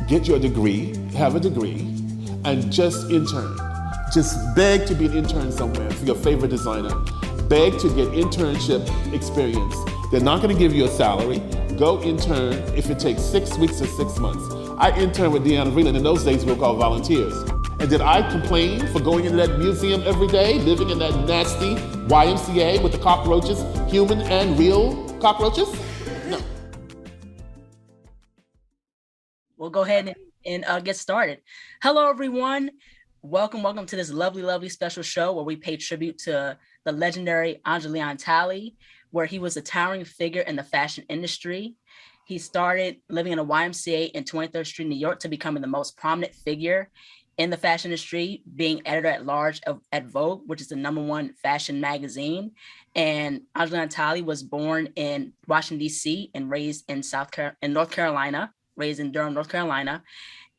get your degree, have a degree, and just intern. Just beg to be an intern somewhere for your favorite designer. Beg to get internship experience. They're not going to give you a salary. Go intern if it takes 6 weeks or 6 months. I interned with Etienne-Robinson. In those days, we were called volunteers. And did I complain for going into that museum every day, living in that nasty YMCA with the cockroaches, human and real cockroaches? No. We'll go ahead and get started. Hello, everyone. Welcome to this lovely special show where we pay tribute to the legendary Andre Leon Talley, where he was a towering figure in the fashion industry. He started living in a YMCA in 23rd Street, New York, to becoming the most prominent figure in the fashion industry, being editor-at-large at Vogue, which is the #1 fashion magazine. And Andre Leon Talley was born in Washington, D.C. and raised in North Carolina, raised in Durham, North Carolina.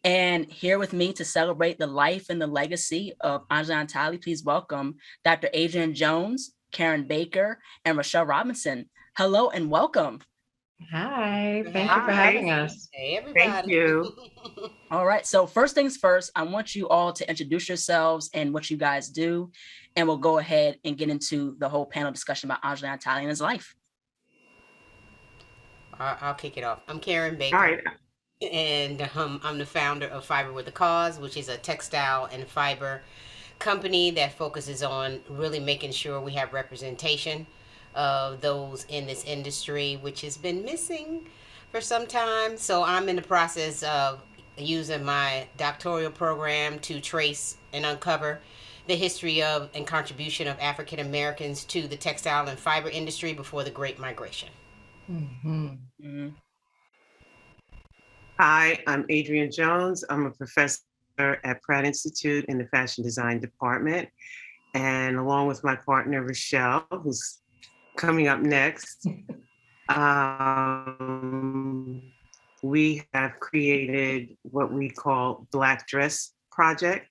And here with me to celebrate the life and the legacy of Andre Leon Talley, please welcome Dr. Adrienne Jones, Karen Baker, and Rachelle Robinson. Hello and welcome. Hi, thank you for having us. Hey, everybody. Thank you. All right, so first things first, I want you all to introduce yourselves and what you guys do, and we'll go ahead and get into the whole panel discussion about Andre Leon Talley and his life. I'll kick it off. I'm Karen Baker. All right. And I'm the founder of Fiber with a Cause, which is a textile and fiber company that focuses on really making sure we have representation of those in this industry, which has been missing for some time. So I'm in the process of using my doctoral program to trace and uncover the history of and contribution of African Americans to the textile and fiber industry before the Great Migration. Mm-hmm. Mm-hmm. Hi, I'm Adrienne Jones. I'm a professor at Pratt Institute in the Fashion Design Department. And along with my partner, Rachelle, who's coming up next, we have created what we call Black Dress Project.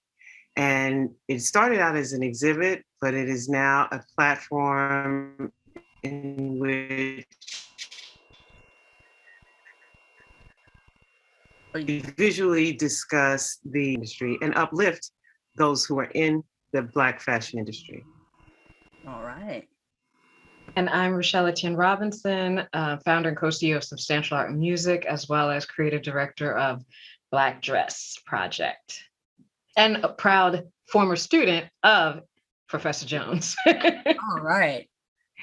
And it started out as an exhibit, but it is now a platform in which we visually discuss the industry and uplift those who are in the Black fashion industry. All right. And I'm Rachelle Etienne-Robinson, founder and co-CEO of Substantial Art and Music, as well as creative director of Black Dress Project, and a proud former student of Professor Jones. All right.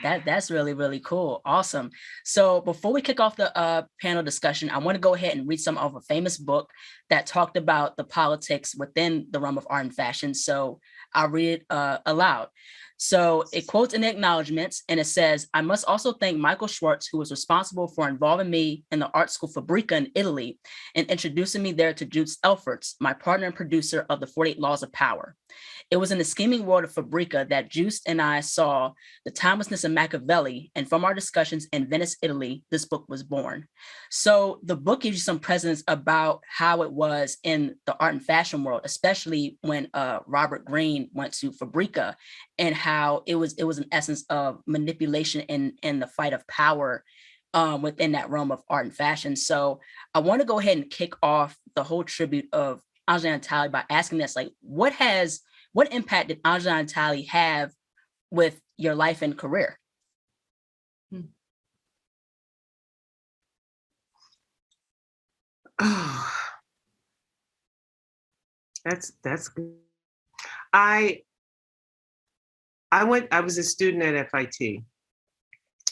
That's really cool. Awesome. So before we kick off the panel discussion, I want to go ahead and read some of a famous book that talked about the politics within the realm of art and fashion. So I'll read it aloud. So it quotes in the acknowledgements, and it says, "I must also thank Michael Schwartz, who was responsible for involving me in the art school Fabrica in Italy and introducing me there to Jude Elferts, my partner and producer of the 48 Laws of Power. It was in the scheming world of Fabrica that Juice and I saw the timelessness of Machiavelli, and from our discussions in Venice, Italy, this book was born." So the book gives you some precedents about how it was in the art and fashion world, especially when Robert Greene went to Fabrica, and how it was an essence of manipulation in the fight of power within that realm of art and fashion. So I want to go ahead and kick off the whole tribute of Andre Leon Talley by asking this, like, what impact did Andre Leon Talley have with your life and career? Oh, that's good. I was a student at FIT.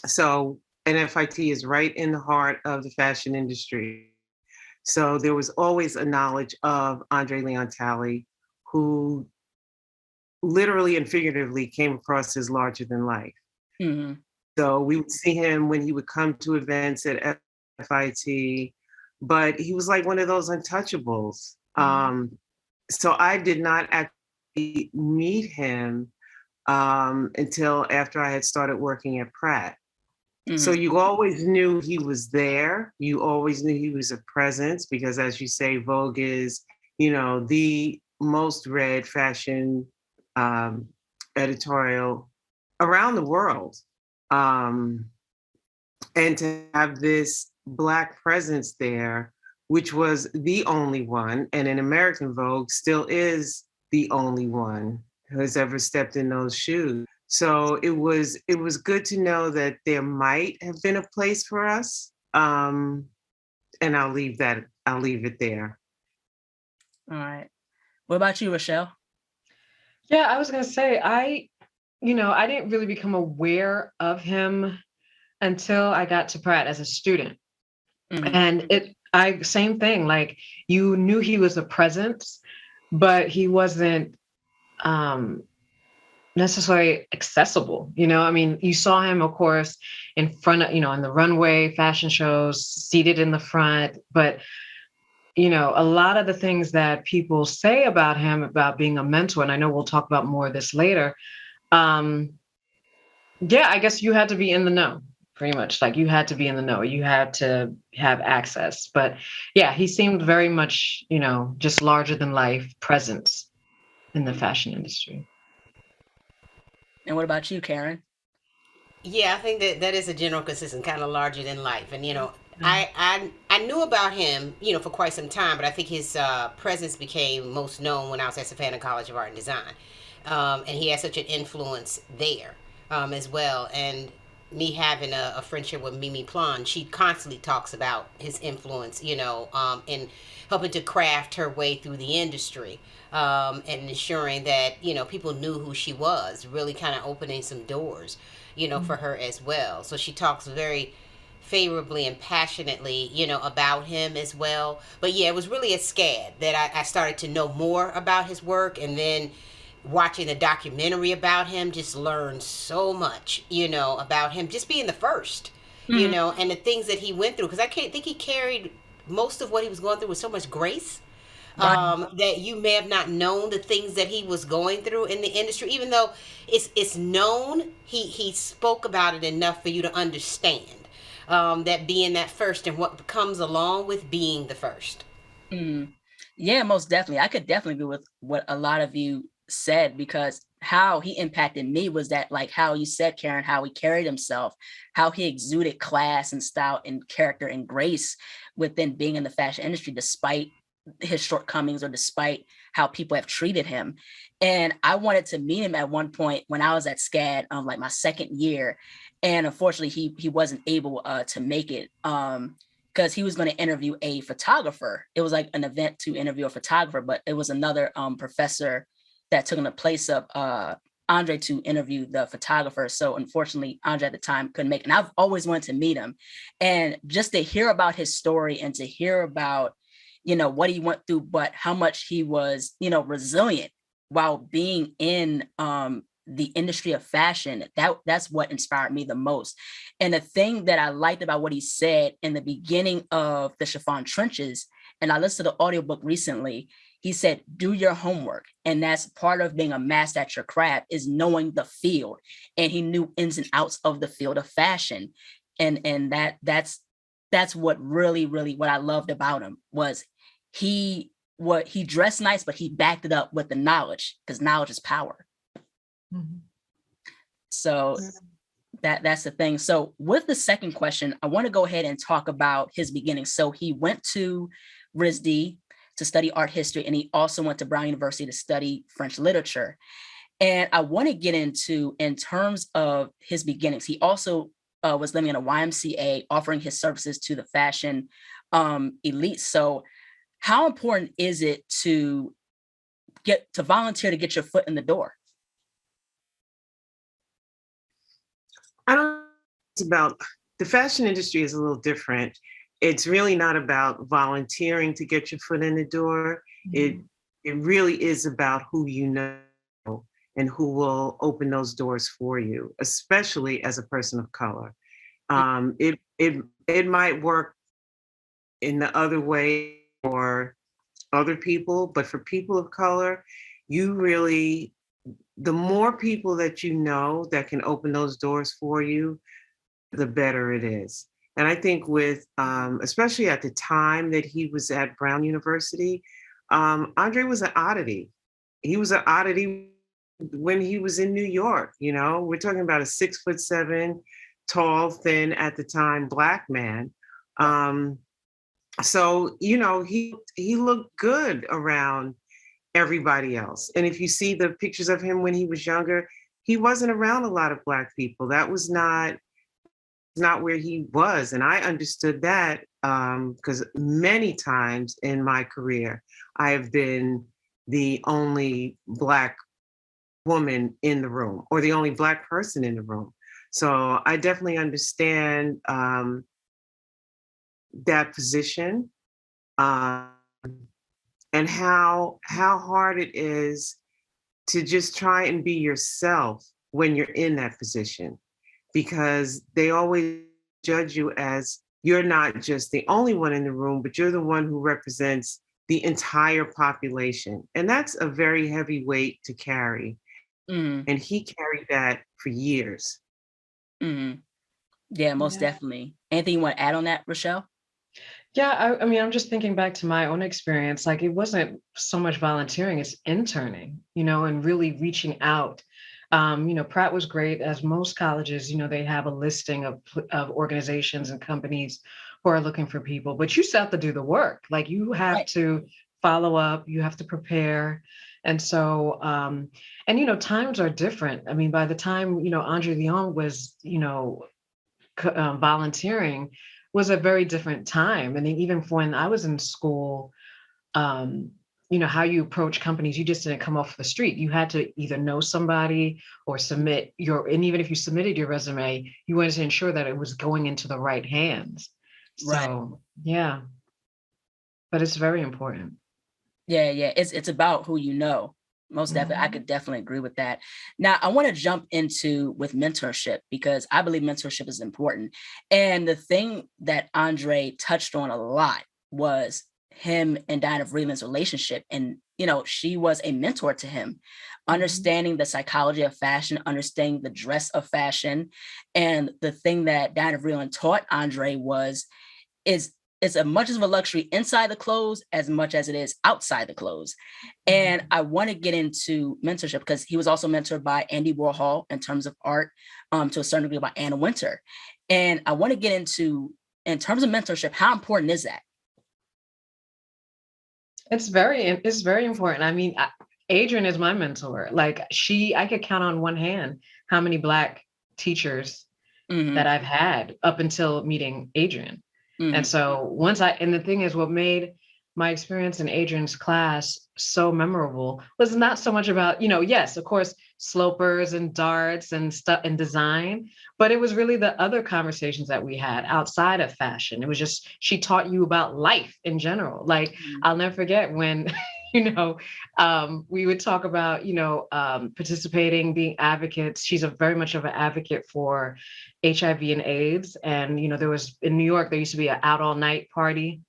So, and FIT is right in the heart of the fashion industry. So there was always a knowledge of Andre Leon Talley, who literally and figuratively came across as larger than life. Mm-hmm. So we would see him when he would come to events at FIT, but he was like one of those untouchables. So I did not actually meet him until after I had started working at Pratt. Mm-hmm. So you always knew he was there. You always knew he was a presence because, as you say, Vogue is, the most read fashion editorial around the world. And to have this Black presence there which was the only one, and in American Vogue still is the only one who has ever stepped in those shoes. So it was good to know that there might have been a place for us. And I'll leave it there. All right. What about you, Rachelle? Yeah, I was gonna say I didn't really become aware of him until I got to Pratt as a student. Mhm. And same thing, like you knew he was a presence, but he wasn't um necessarily accessible. I mean, you saw him, of course, in front of, in the runway fashion shows, seated in the front, but a lot of the things that people say about him about being a mentor, and I know we'll talk about more of this later. Yeah, I guess you had to be in the know, pretty much. Like you had to be in the know. You had to have access. But yeah, he seemed very much, just larger than life presence in the fashion industry. And what about you, Karen? Yeah, I think that is a general consistent, kind of larger than life. And I knew about him, for quite some time, but I think his presence became most known when I was at Savannah College of Art and Design, and he had such an influence there as well. And me having a friendship with Mimi Plan, she constantly talks about his influence, in helping to craft her way through the industry. And ensuring that people knew who she was, really kind of opening some doors for her as well. So she talks very favorably and passionately, about him as well. But yeah, it was really at SCAD that I started to know more about his work, and then watching the documentary about him, just learned so much, about him just being the first, Mhm. and the things that he went through. Because I can't think he carried most of what he was going through with so much grace, Right. that you may have not known the things that he was going through in the industry, even though it's known. He spoke about it enough for you to understand, that being that first and what comes along with being the first. Mhm. Yeah, most definitely. I could definitely agree with what a lot of you said, because how he impacted me was that, like how you said, Karen, how he carried himself, how he exuded class and style and character and grace within being in the fashion industry, despite his shortcomings or despite how people have treated him. And I wanted to meet him at one point when I was at SCAD, like my second year. And unfortunately, he wasn't able to make it. Because he was going to interview a photographer. It was like an event to interview a photographer, but it was another professor that took in the place of Andre to interview the photographer. So unfortunately, Andre at the time couldn't make it. And I've always wanted to meet him. And just to hear about his story and to hear about, what he went through, but how much he was, resilient while being in the industry of fashion, that's what inspired me the most. And the thing that I liked about what he said in the beginning of the Chiffon Trenches, and I listened to the audiobook recently, he said, do your homework. And that's part of being a master at your craft, is knowing the field. And he knew ins and outs of the field of fashion. And that's what really, really what I loved about him was he dressed nice, but he backed it up with the knowledge, because knowledge is power. Mhm. So that's the thing. So with the second question, I want to go ahead and talk about his beginnings. So he went to RISD to study art history, and he also went to Brown University to study French literature. And I want to get into, in terms of his beginnings, he also was living in a YMCA, offering his services to the fashion elite. So how important is it to volunteer to get your foot in the door? I don't. It's about the fashion industry is a little different. It's really not about volunteering to get your foot in the door. It really is about who you know and who will open those doors for you, especially as a person of color. It might work in the other way for other people, but for people of color, you really, the more people that you know that can open those doors for you, the better it is. And I think with, especially at the time that he was at Brown University, Andre was an oddity. He was an oddity when he was in New York. We're talking about a 6'7", tall, thin at the time Black man. So, you know, he looked good around everybody else. And if you see the pictures of him when he was younger, he wasn't around a lot of Black people. That was not where he was. And I understood that because many times in my career, I have been the only Black woman in the room or the only Black person in the room. So I definitely understand that position, um, and how hard it is to just try and be yourself when you're in that position, because they always judge you as you're not just the only one in the room, but you're the one who represents the entire population. And that's a very heavy weight to carry. Mm, And he carried that for years. mm. Yeah, most Yeah. definitely. Anything you want to add on that, Rachelle? Yeah, I mean, I'm just thinking back to my own experience. Like, it wasn't so much volunteering, it's interning, and really reaching out. Pratt was great, as most colleges, they have a listing of organizations and companies who are looking for people, but you still have to do the work. Like, you have Right. to follow up, you have to prepare. And so, times are different. I mean, by the time, Andre Leon was, volunteering was a very different time. And then even when I was in school, how you approach companies, you just didn't come off the street. You had to either know somebody or and even if you submitted your resume, you wanted to ensure that it was going into the right hands. Right. So, yeah, but it's very important. Yeah, yeah. It's about who you know. Most definitely. I could definitely agree with that. Now, I want to jump into with mentorship because I believe mentorship is important. And the thing that Andre touched on a lot was him and Diana Vreeland's relationship. And, she was a mentor to him, understanding the psychology of fashion, understanding the dress of fashion. And the thing that Diana Vreeland taught Andre is it's as much of a luxury inside the clothes as much as it is outside the clothes. And I want to get into mentorship because he was also mentored by Andy Warhol in terms of art, to a certain degree by Anna Wintour. And I want to get into, in terms of mentorship, how important is that? It's very important. I mean, Adrienne is my mentor. Like, I could count on one hand how many Black teachers that I've had up until meeting Adrienne. And so and the thing is, what made my experience in Adrienne's class so memorable was not so much about, yes, of course, slopers and darts and stuff and design, but it was really the other conversations that we had outside of fashion. It was just, she taught you about life in general. Like, I'll never forget when, we would talk about, participating, being advocates. She's very much of an advocate for HIV and AIDS. And, there was in New York, there used to be an out all night party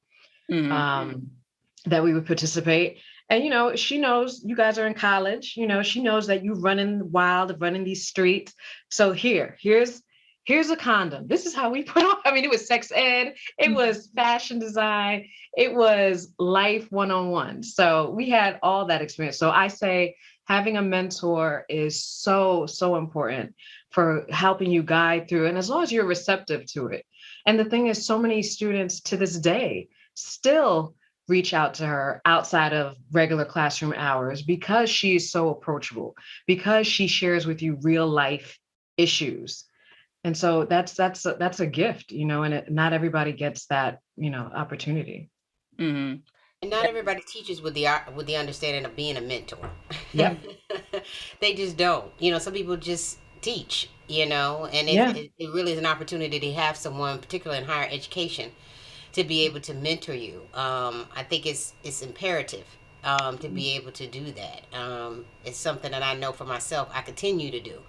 that we would participate. And, she knows you guys are in college, she knows that you running wild, running these streets. So here's a condom. This is how we put on. I mean, it was sex ed, it was fashion design, it was life one-on-one. So we had all that experience. So I say having a mentor is so, so important for helping you guide through. And as long as you're receptive to it. And the thing is, so many students to this day still reach out to her outside of regular classroom hours because she is so approachable, because she shares with you real life issues. And so that's a gift, and not everybody gets that, opportunity. Mm-hmm. And not everybody teaches with the understanding of being a mentor. Yep. They just don't. Some people just teach. And Yeah. it really is an opportunity to have someone, particularly in higher education, to be able to mentor you. I think it's imperative to be able to do that. It's something that I know for myself I continue to do.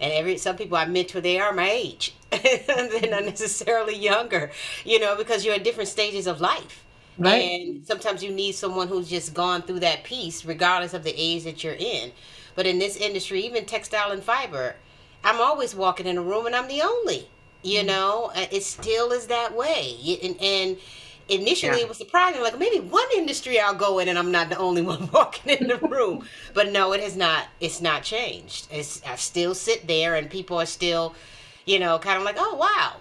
And some people I mentor, they are my age. They're not necessarily younger, because you're at different stages of life. Right. And sometimes you need someone who's just gone through that piece, regardless of the age that you're in. But in this industry, even textile and fiber, I'm always walking in a room and I'm the only. It still is that way. And initially it was surprising, like maybe one industry I'll go in and I'm not the only one walking in the room. But no, it has not. It's not changed. I still sit there and people are still, kind of like, oh wow,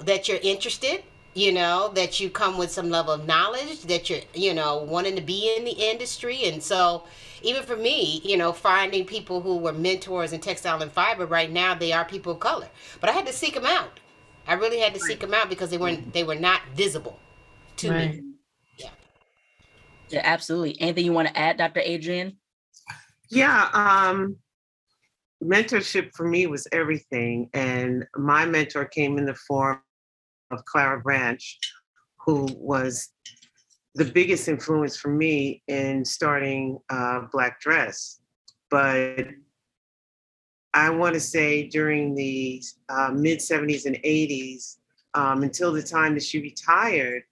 that you're interested. that you come with some level of knowledge, that you're, wanting to be in the industry. And so even for me, finding people who were mentors in textile and fiber, right now they are people of color. But I had to seek them out. I really had to seek them out because they were not visible to Right. me. Yeah. Yeah, absolutely. Anything you want to add, Dr. Adrienne? Yeah, mentorship for me was everything. And my mentor came in the form of Clara Branch, who was the biggest influence for me in starting Black Dress. But I want to say during the mid 70s and 80s, until the time that she retired,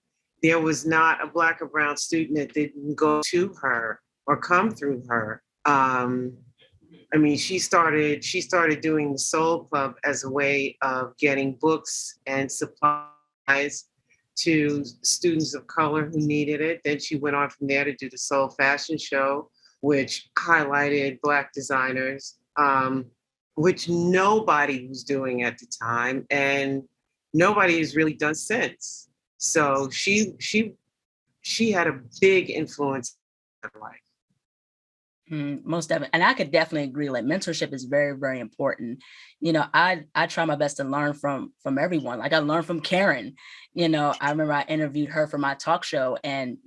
there was not a Black or brown student that didn't go to her or come through her. I mean, she started doing the Soul Club as a way of getting books and supplies to students of color who needed it. Then she went on from there to do the Soul Fashion Show, which highlighted Black designers, which nobody was doing at the time, and nobody has really done since. So she had a big influence in her life. Most definitely. And I could definitely agree. Like mentorship is very, very important. I try my best to learn from everyone. Like I learned from Karen. I remember I interviewed her for my talk show, and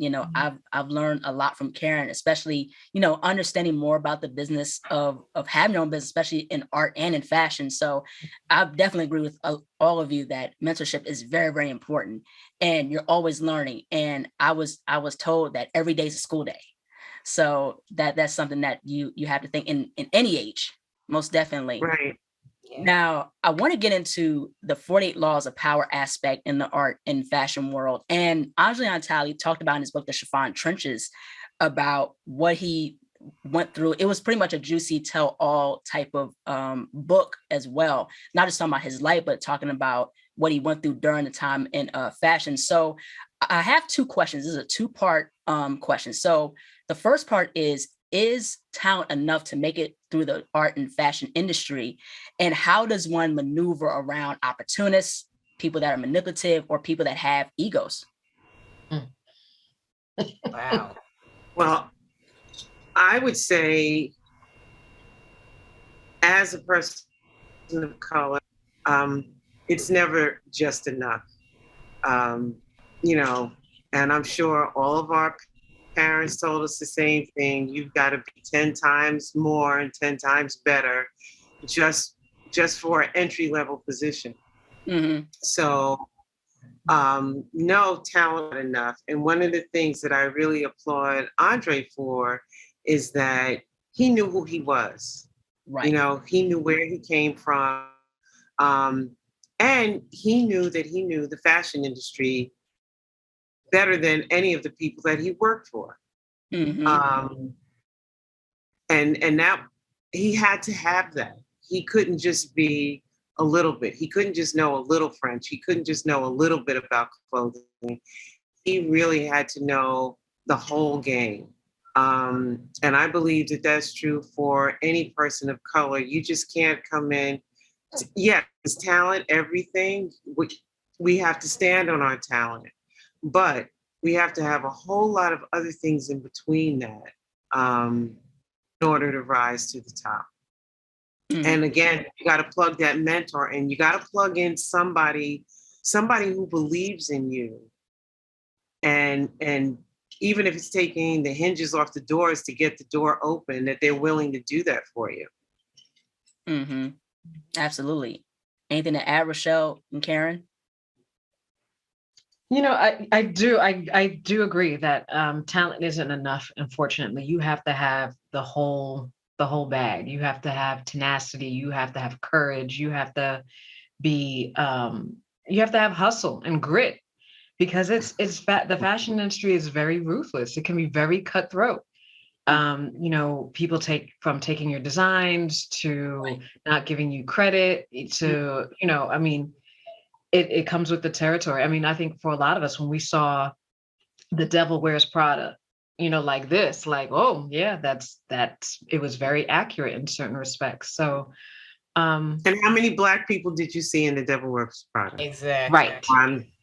I've learned a lot from Karen, especially understanding more about the business of having your own business, especially in art and in fashion. So I definitely agree with all of you that mentorship is very, very important, and you're always learning. And I was told that every day is a school day. So that's something that you have to think in any age, most definitely. Right. Yeah. Now, I want to get into the 48 laws of power aspect in the art and fashion world. And Andre Leon Talley talked about in his book, The Chiffon Trenches, about what he went through. It was pretty much a juicy tell-all type of book as well. Not just talking about his life, but talking about what he went through during the time in fashion. So I have two questions. This is a two-part question. So the first part is talent enough to make it through the art and fashion industry? And how does one maneuver around opportunists, people that are manipulative, or people that have egos? Wow. Well, I would say, as a person of color, it's never just enough. Um, and I'm sure all of our parents told us the same thing. You've got to be 10 times more and 10 times better just for an entry level position. Mm-hmm. So no talent enough. And one of the things that I really applaud Andre for is that he knew who he was. Right. He knew where he came from. And he knew that he knew the fashion industry better than any of the people that he worked for. Mm-hmm. And that he had to have that. He couldn't just be a little bit. He couldn't just know a little French. He couldn't just know a little bit about clothing. He really had to know the whole game. And I believe that that's true for any person of color. You just can't come in. Yeah, it's talent, everything. We have to stand on our talent, but we have to have a whole lot of other things in between that in order to rise to the top. Mm-hmm. And again, you got to plug that mentor, and you got to plug in somebody who believes in you. And even if it's taking the hinges off the doors to get the door open, that they're willing to do that for you. Mm-hmm. Absolutely. Anything to add, Rachelle and Karen? I do agree that talent isn't enough. Unfortunately, you have to have the whole bag. You have to have tenacity. You have to have courage. You have to be you have to have hustle and grit, because the fashion industry is very ruthless. It can be very cutthroat. People taking your designs to not giving you credit to, it comes with the territory. I mean, I think for a lot of us, when we saw The Devil Wears Prada, like this, like, oh yeah, that's it was very accurate in certain respects. So And how many Black people did you see in the Devil Works product? Exactly. Right.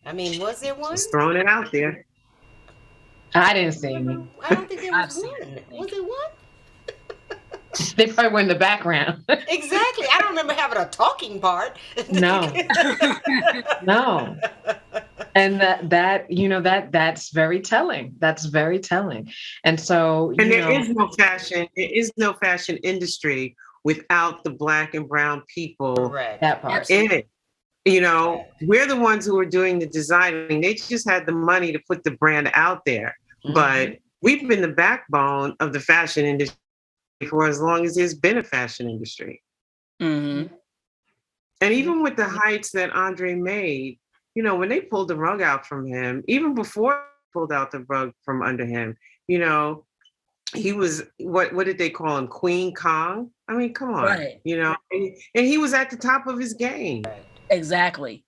I mean, was there one? Just throwing it out there. I didn't see any. I don't think there I've was seen one. it. Was it one? They probably were in the background. Exactly. I don't remember having a talking part. No. No. And that's very telling. That's very telling. And so, And there is no fashion. There is no fashion industry without the Black and brown people Correct. that part. in it. We're the ones who are doing the designing. They just had the money to put the brand out there. But we've been the backbone of the fashion industry for as long as there's been a fashion industry. Mm-hmm. And even with the heights that Andre made, when they pulled the rug out from him, even before they pulled out the rug from under him, he was, what did they call him? Queen Kong? I mean, come on, Right. and he was at the top of his game. Exactly.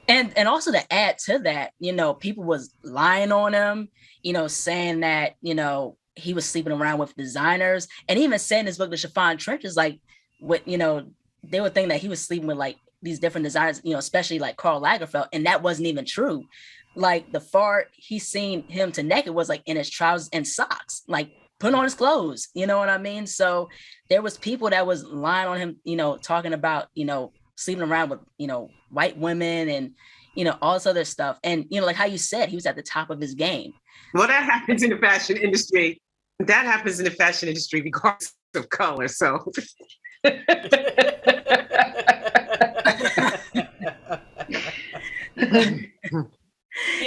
And also to add to that, people was lying on him, saying that, he was sleeping around with designers, and even said in his book, The Chiffon Trenches, like, what, they would think that he was sleeping with like these different designers, especially like Karl Lagerfeld, and that wasn't even true. Like the far he seen him to naked was like in his trousers and socks, like putting on his clothes, you know what I mean? So there was people that was lying on him, talking about, sleeping around with, white women and, all this other stuff. And, like how you said, he was at the top of his game. Well, that happens in the fashion industry. That happens in the fashion industry regardless of color. So.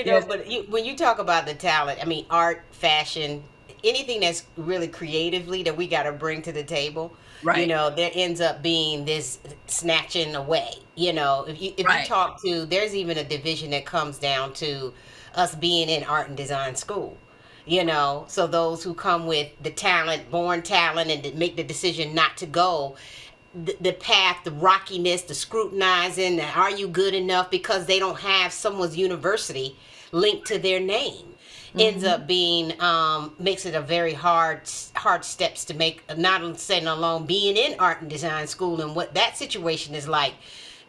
But when you talk about the talent, I mean, art, fashion, anything that's really creatively that we got to bring to the table, right? There ends up being this snatching away. If you talk to, there's even a division that comes down to us being in art and design school. So those who come with the talent, born talent, and make the decision not to go, the path, the rockiness, the scrutinizing, are you good enough, because they don't have someone's university linked to their name, ends up being, makes it a very hard steps to make, not saying alone being in art and design school and what that situation is like.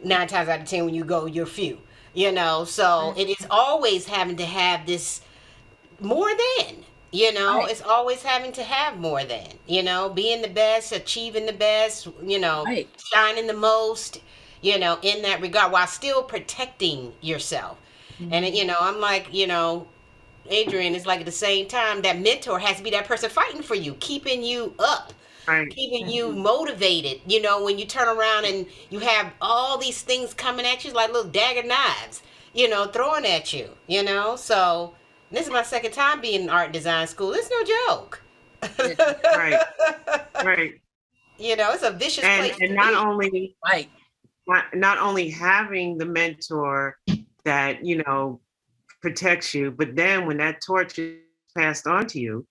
9 times out of 10 when you go, you're few, so it is always having to have this more than, Right. It's always having to have more than, being the best, achieving the best, Right. shining the most, in that regard, while still protecting yourself. And, I'm like, Adrienne, is like at the same time, that mentor has to be that person fighting for you, keeping you up, Right. keeping you motivated. When you turn around and you have all these things coming at you like little dagger knives, throwing at you, so this is my second time being in art and design school. It's no joke. Right. Right. It's a vicious place And to not be. only Right. not only having the mentor that protects you, but then when that torch is passed on to you,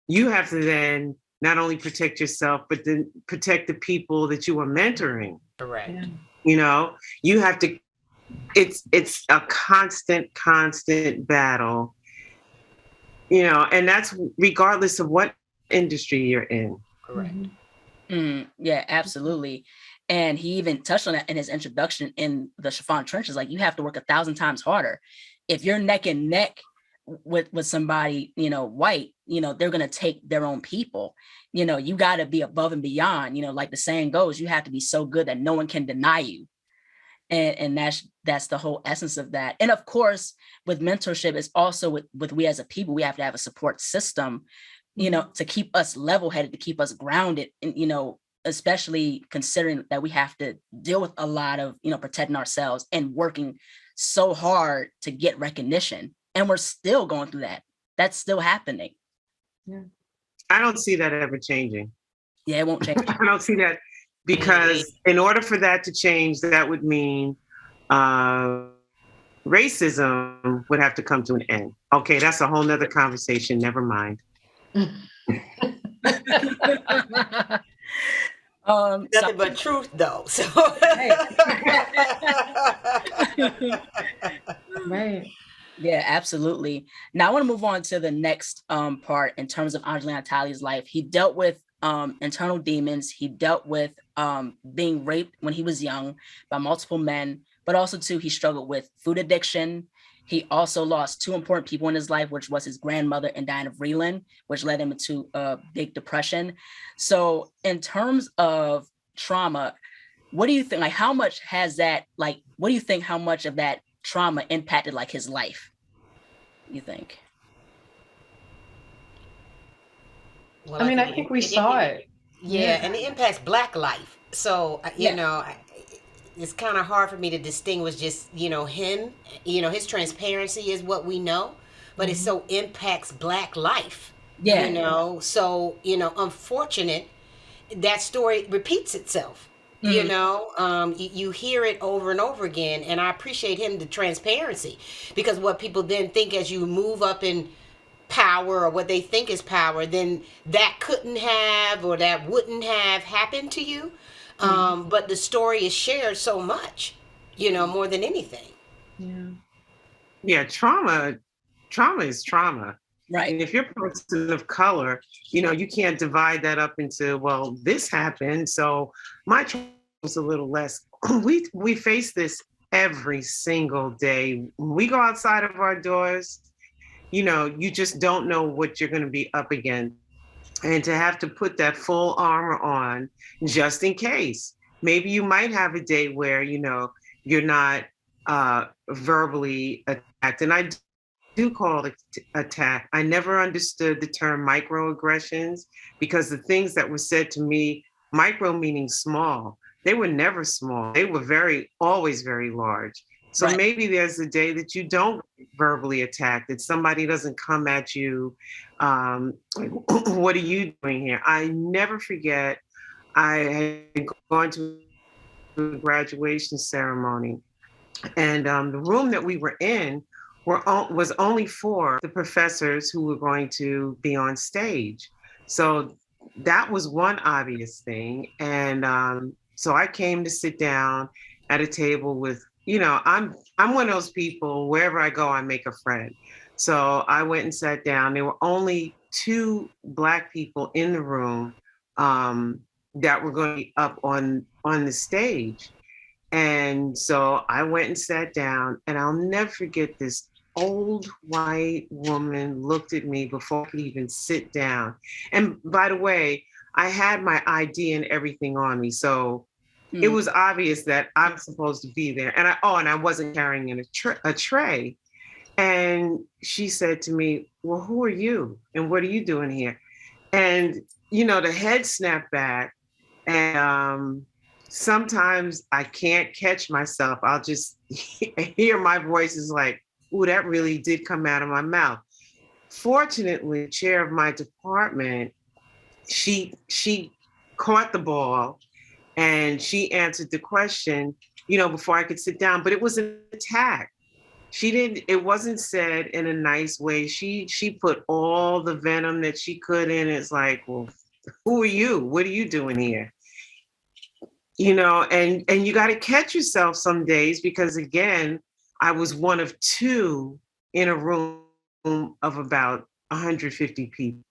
you have to then not only protect yourself, but then protect the people that you are mentoring. Correct. You have to. It's a constant battle. And that's regardless of what industry you're in. Correct. Yeah, absolutely. And he even touched on that in his introduction in the Chiffon Trenches. Like, you have to work 1,000 times harder. If you're neck and neck with somebody, white, they're going to take their own people. You got to be above and beyond, like the saying goes, you have to be so good that no one can deny you. And that's the whole essence of that. And of course, with mentorship, it's also with we as a people, we have to have a support system, to keep us level-headed, to keep us grounded, and, especially considering that we have to deal with a lot of, protecting ourselves and working so hard to get recognition. And we're still going through that. That's still happening. Yeah. I don't see that ever changing. Yeah, it won't change. I don't see that, because in order for that to change, that would mean racism would have to come to an end. Okay, that's a whole nother conversation. Never mind. Nothing but truth, though. So. Right. Yeah, absolutely. Now I want to move on to the next part in terms of Andre Leon Talley's life. He dealt with internal demons. He dealt with being raped when he was young by multiple men, but also too, he struggled with food addiction. He also lost two important people in his life, which was his grandmother and Diane of Vreeland, which led him into a big depression. So in terms of trauma, what do you think, like how much has that, like, what do you think, how much of that trauma impacted like his life, you think? Well, I mean, I think we saw it. Yeah, and it impacts Black life. So, Yeah. it's kind of hard for me to distinguish just, him. His transparency is what we know, but it so impacts Black life. Yeah. So, unfortunate that story repeats itself. Mhm. You hear it over and over again, and I appreciate him the transparency, because what people then think as you move up in power or what they think is power, then that couldn't have or that wouldn't have happened to you. But the story is shared so much, more than anything. Yeah. Yeah, trauma is trauma. Right. And if you're a person of color, you can't divide that up into, well, this happened, so my trauma was a little less. We face this every single day. When we go outside of our doors, you just don't know what you're going to be up against. And to have to put that full armor on just in case. Maybe you might have a day where, you're not verbally attacked. And I do call it attack. I never understood the term microaggressions, because the things that were said to me, micro meaning small, they were never small. They were always very large. So Right. maybe there's a day that you don't verbally attack, that somebody doesn't come at you. Like, what are you doing here? I never forget, I had gone to a graduation ceremony, and the room that we were in was only for the professors who were going to be on stage. So that was one obvious thing. And so I came to sit down at a table with, I'm one of those people, wherever I go, I make a friend. So I went and sat down. There were only two Black people in the room that were going to be up on the stage. And so I went and sat down, and I'll never forget, this old white woman looked at me before I could even sit down. And by the way, I had my ID and everything on me. So it was obvious that I'm supposed to be there. And I wasn't carrying in a tray. And she said to me, well, who are you? And what are you doing here? And, the head snapped back. And sometimes I can't catch myself. I'll just hear my voice is like, ooh, that really did come out of my mouth. Fortunately, the chair of my department, she caught the ball and she answered the question, before I could sit down, but it was an attack. It wasn't said in a nice way. She put all the venom that she could in. It's like, well, who are you? What are you doing here? And you got to catch yourself some days, because again, I was one of two in a room of about 150 people,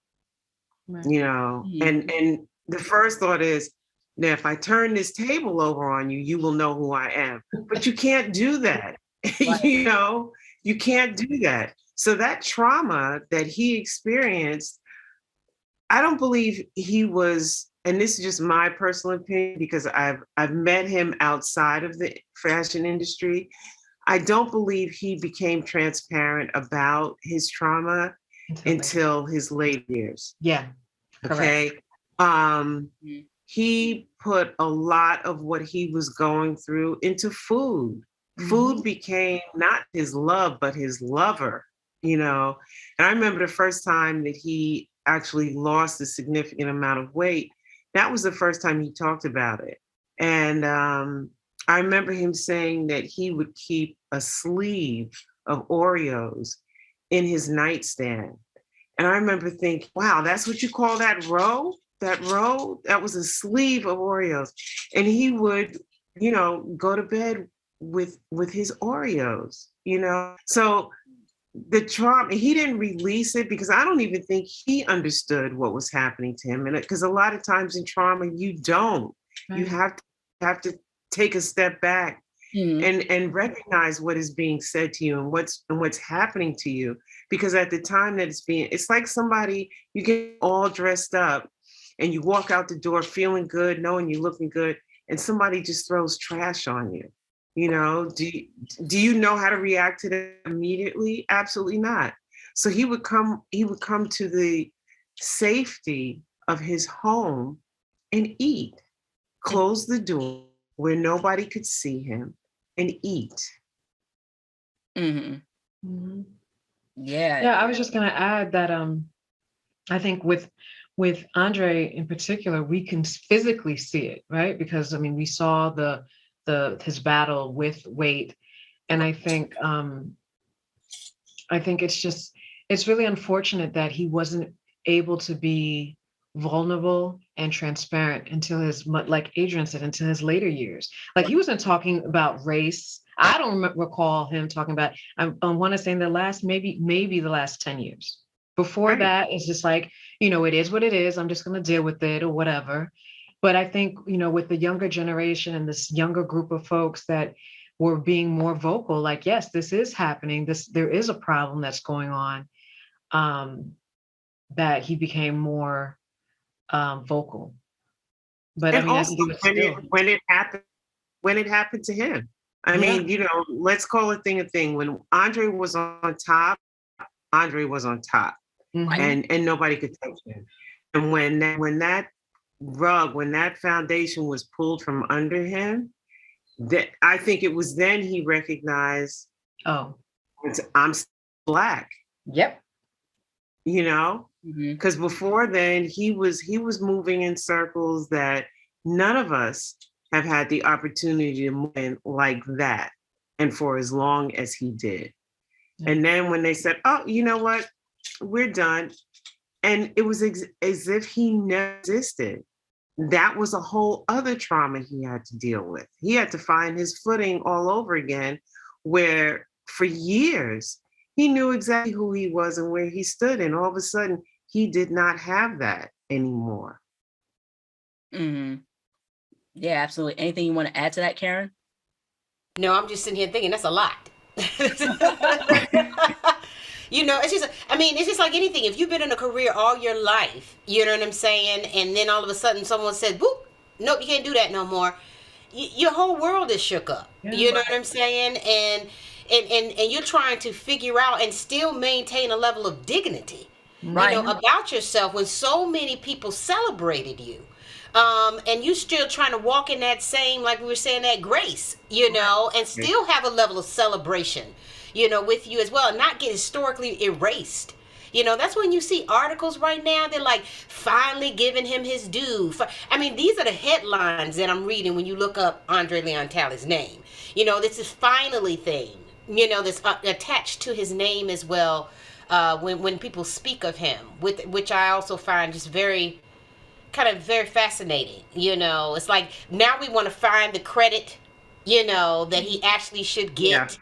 Right. and the first thought is, now, if I turn this table over on you, you will know who I am. But you can't do that. Right. You can't do that. So that trauma that he experienced, I don't believe he was, and this is just my personal opinion, because I've met him outside of the fashion industry. I don't believe he became transparent about his trauma until his late years. Yeah. Okay. He put a lot of what he was going through into food. Food became not his love, but his lover, And I remember the first time that he actually lost a significant amount of weight. That was the first time he talked about it. And I remember him saying that he would keep a sleeve of Oreos in his nightstand. And I remember thinking, wow, that's what you call that row? That row? That was a sleeve of Oreos. And he would, go to bed with his Oreos, So the trauma, he didn't release it because I don't even think he understood what was happening to him. And because a lot of times in trauma, you don't. You Right. have to take a step back Mhm. and recognize what is being said to you and what's happening to you. Because at the time that it's like somebody, you get all dressed up and you walk out the door feeling good, knowing you're looking good, and somebody just throws trash on you. Do you know how to react to that immediately? Absolutely not. So he would come to the safety of his home and eat, close the door where nobody could see him and eat. Mhm. Mhm. Yeah. Yeah, I was just going to add that I think with Andre in particular, we can physically see it, right? Because I mean, we saw the his battle with weight, and I think it's really unfortunate that he wasn't able to be vulnerable and transparent until like Adrienne said, until his later years. Like he wasn't talking about race. I don't recall him talking about. I want to say in the last maybe the last 10 years. Before Right. that, it's just like, it is what it is. I'm just going to deal with it or whatever. But I think, with the younger generation and this younger group of folks that were being more vocal, like, yes, this is happening. There is a problem that's going on. Um, that he became more vocal. But I And mean, I also think it was still, when it happened to him. I yeah. mean, let's call a thing a thing. When Andre was on top, Andre was on top, Right. Hmm. and nobody could touch him. And when that foundation was pulled from under him, that I think it was then he recognized Oh, I'm Black, yep. you know, Mhm. because before then he was moving in circles that none of us have had the opportunity to move in like that, and for as long as he did. Yeah. And then when they said, "Oh, you know what, we're done," and it was as if he never existed. That was a whole other trauma he had to deal with. He had to find his footing all over again, where for years he knew exactly who he was and where he stood. And all of a sudden, he did not have that anymore. Mhm. Yeah, absolutely. Anything you want to add to that, Karen? No, I'm just sitting here thinking that's a lot. It's just, I mean, it's just like anything. If you've been in a career all your life, you know what I'm saying, and then all of a sudden someone said, "Boop, nope, you can't do that no more." Your whole world is shook up. Yeah. You know what I'm saying, and you're trying to figure out and still maintain a level of dignity, Right. about yourself when so many people celebrated you. And you still trying to walk in that same, like we were saying, that grace, and still have a level of celebration, with you as well, and not get historically erased. That's when you see articles right now. They're like, finally giving him his due. I mean, these are the headlines that I'm reading when you look up Andre Leon Talley's name. This is finally thing, that's attached to his name as well. When people speak of him, with which I also find just very kind of very fascinating. It's like now we want to find the credit, that he actually should Yeah, get.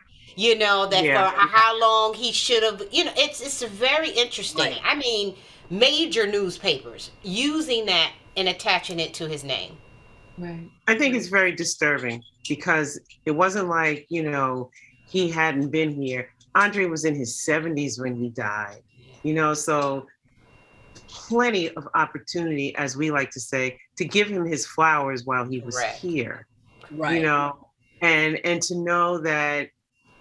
That for yeah. how long he should have. It's very interesting. Right. I mean, major newspapers using that and attaching it to his name. Right. I think it's very disturbing because it wasn't like, he hadn't been here. Andre was in his 70s when he died, so plenty of opportunity, as we like to say, to give him his flowers while he was Correct. here, you Right. know, and to know that,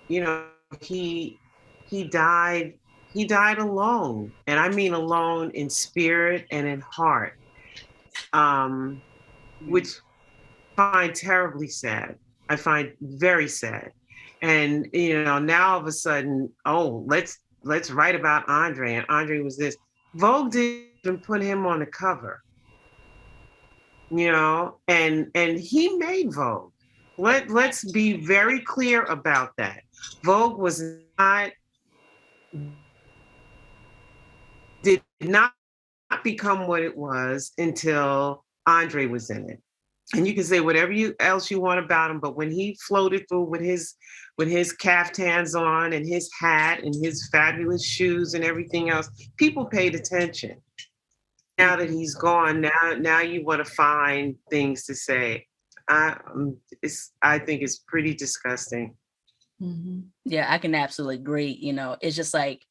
you know, he he died he died alone, and I mean alone in spirit and in heart, um, which I find terribly sad. I find very sad, and now all of a sudden, oh, let's write about Andre, and Andre was this. Vogue didn't even put him on the cover, and he made Vogue. Let's be very clear about that. Vogue was not did not become what it was until Andre was in it. And you can say whatever else you want about him, but when he floated through with his caftans on and his hat and his fabulous shoes and everything else, people paid attention. Now that he's gone, now you want to find things to say. I think it's pretty disgusting. Mhm. Yeah, I can absolutely agree. You know, it's just like,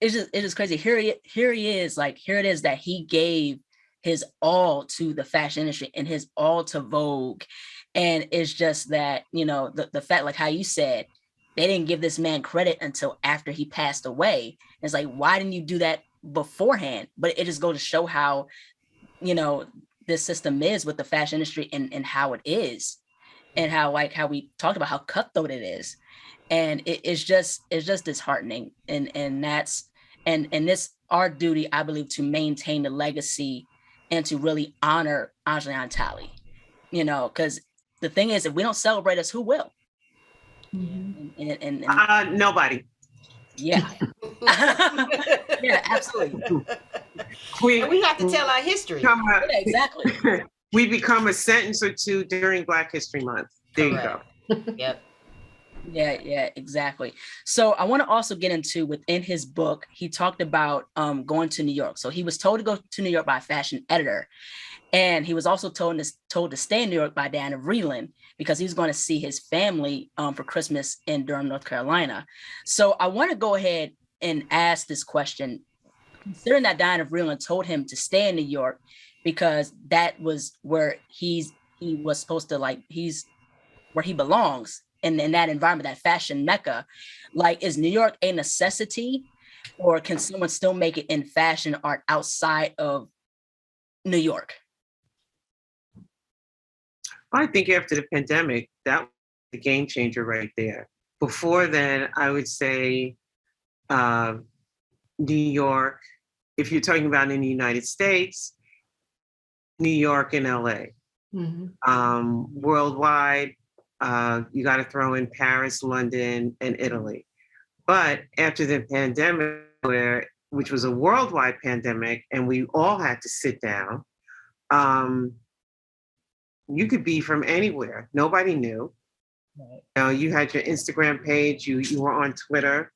it's just crazy. Here he is, like, here it is that he gave his all to the fashion industry and his all to Vogue. And it's just that, you know, the fact, like how you said, they didn't give this man credit until after he passed away. It's like, why didn't you do that beforehand? But it just goes to show how, you know, this system is with the fashion industry and how it is, and how, like how we talked about how cutthroat it is. And it's just disheartening. And that's, and this our duty, I believe, to maintain the legacy and to really honor Andre Leon Talley, you know, because the thing is, if we don't celebrate us, who will? Mhm. Nobody. Yeah. Yeah, absolutely. And we have to tell our history. Become Yeah, exactly. we become a sentence or two during Black History Month. There Correct. you go. Yep. Yeah, exactly. So I want to also get into, within his book, he talked about going to New York. So he was told to go to New York by a fashion editor. And he was also told to stay in New York by Diana Vreeland, because he was going to see his family for Christmas in Durham, North Carolina. So I want to go ahead and ask this question, considering that Diana Vreeland told him to stay in New York because that was where he was supposed to, like, he's where he belongs in that environment, that fashion mecca. Like, is New York a necessity, or can someone still make it in fashion art outside of New York? I think after the pandemic, that was the game changer right there. Before then, I would say uh, New York. If you're talking about in the United States, New York and LA. Mhm. Worldwide, you got to throw in Paris, London, and Italy. But after the pandemic, which was a worldwide pandemic, and we all had to sit down, you could be from anywhere. Nobody knew. Right. You know, you had your Instagram page, you were on Twitter,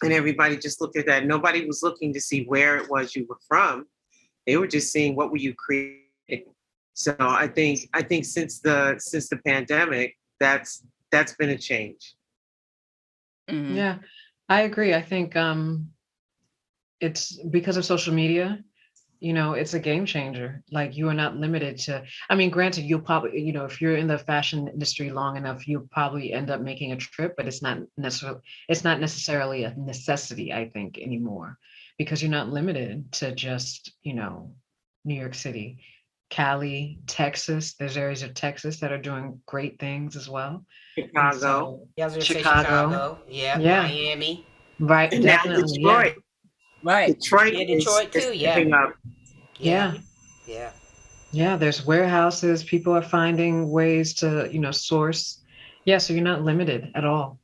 and everybody just looked at that. Nobody was looking to see where it was you were from. They were just seeing what were you creating. So I think since the pandemic, that's been a change. Mhm. Yeah, I agree. I think it's because of social media, you know, it's a game changer. Like, you are not limited to, I mean, granted, you'll probably, you know, if you're in the fashion industry long enough, you'll probably end up making a trip, but it's not necessarily a necessity, I think, anymore, because you're not limited to just, you know, New York City. Cali, Texas, there's areas of Texas that are doing great things as well. And Chicago, so Yeah, I was gonna say Chicago, Chicago. Yeah, yeah, Miami. right, and now definitely, yeah, Detroit. Right. Detroit Yeah, is Detroit too. Yeah. stepping up. Yeah. yeah. Yeah. Yeah, there's warehouses. People are finding ways to, you know, source. Yeah, so you're not limited at all.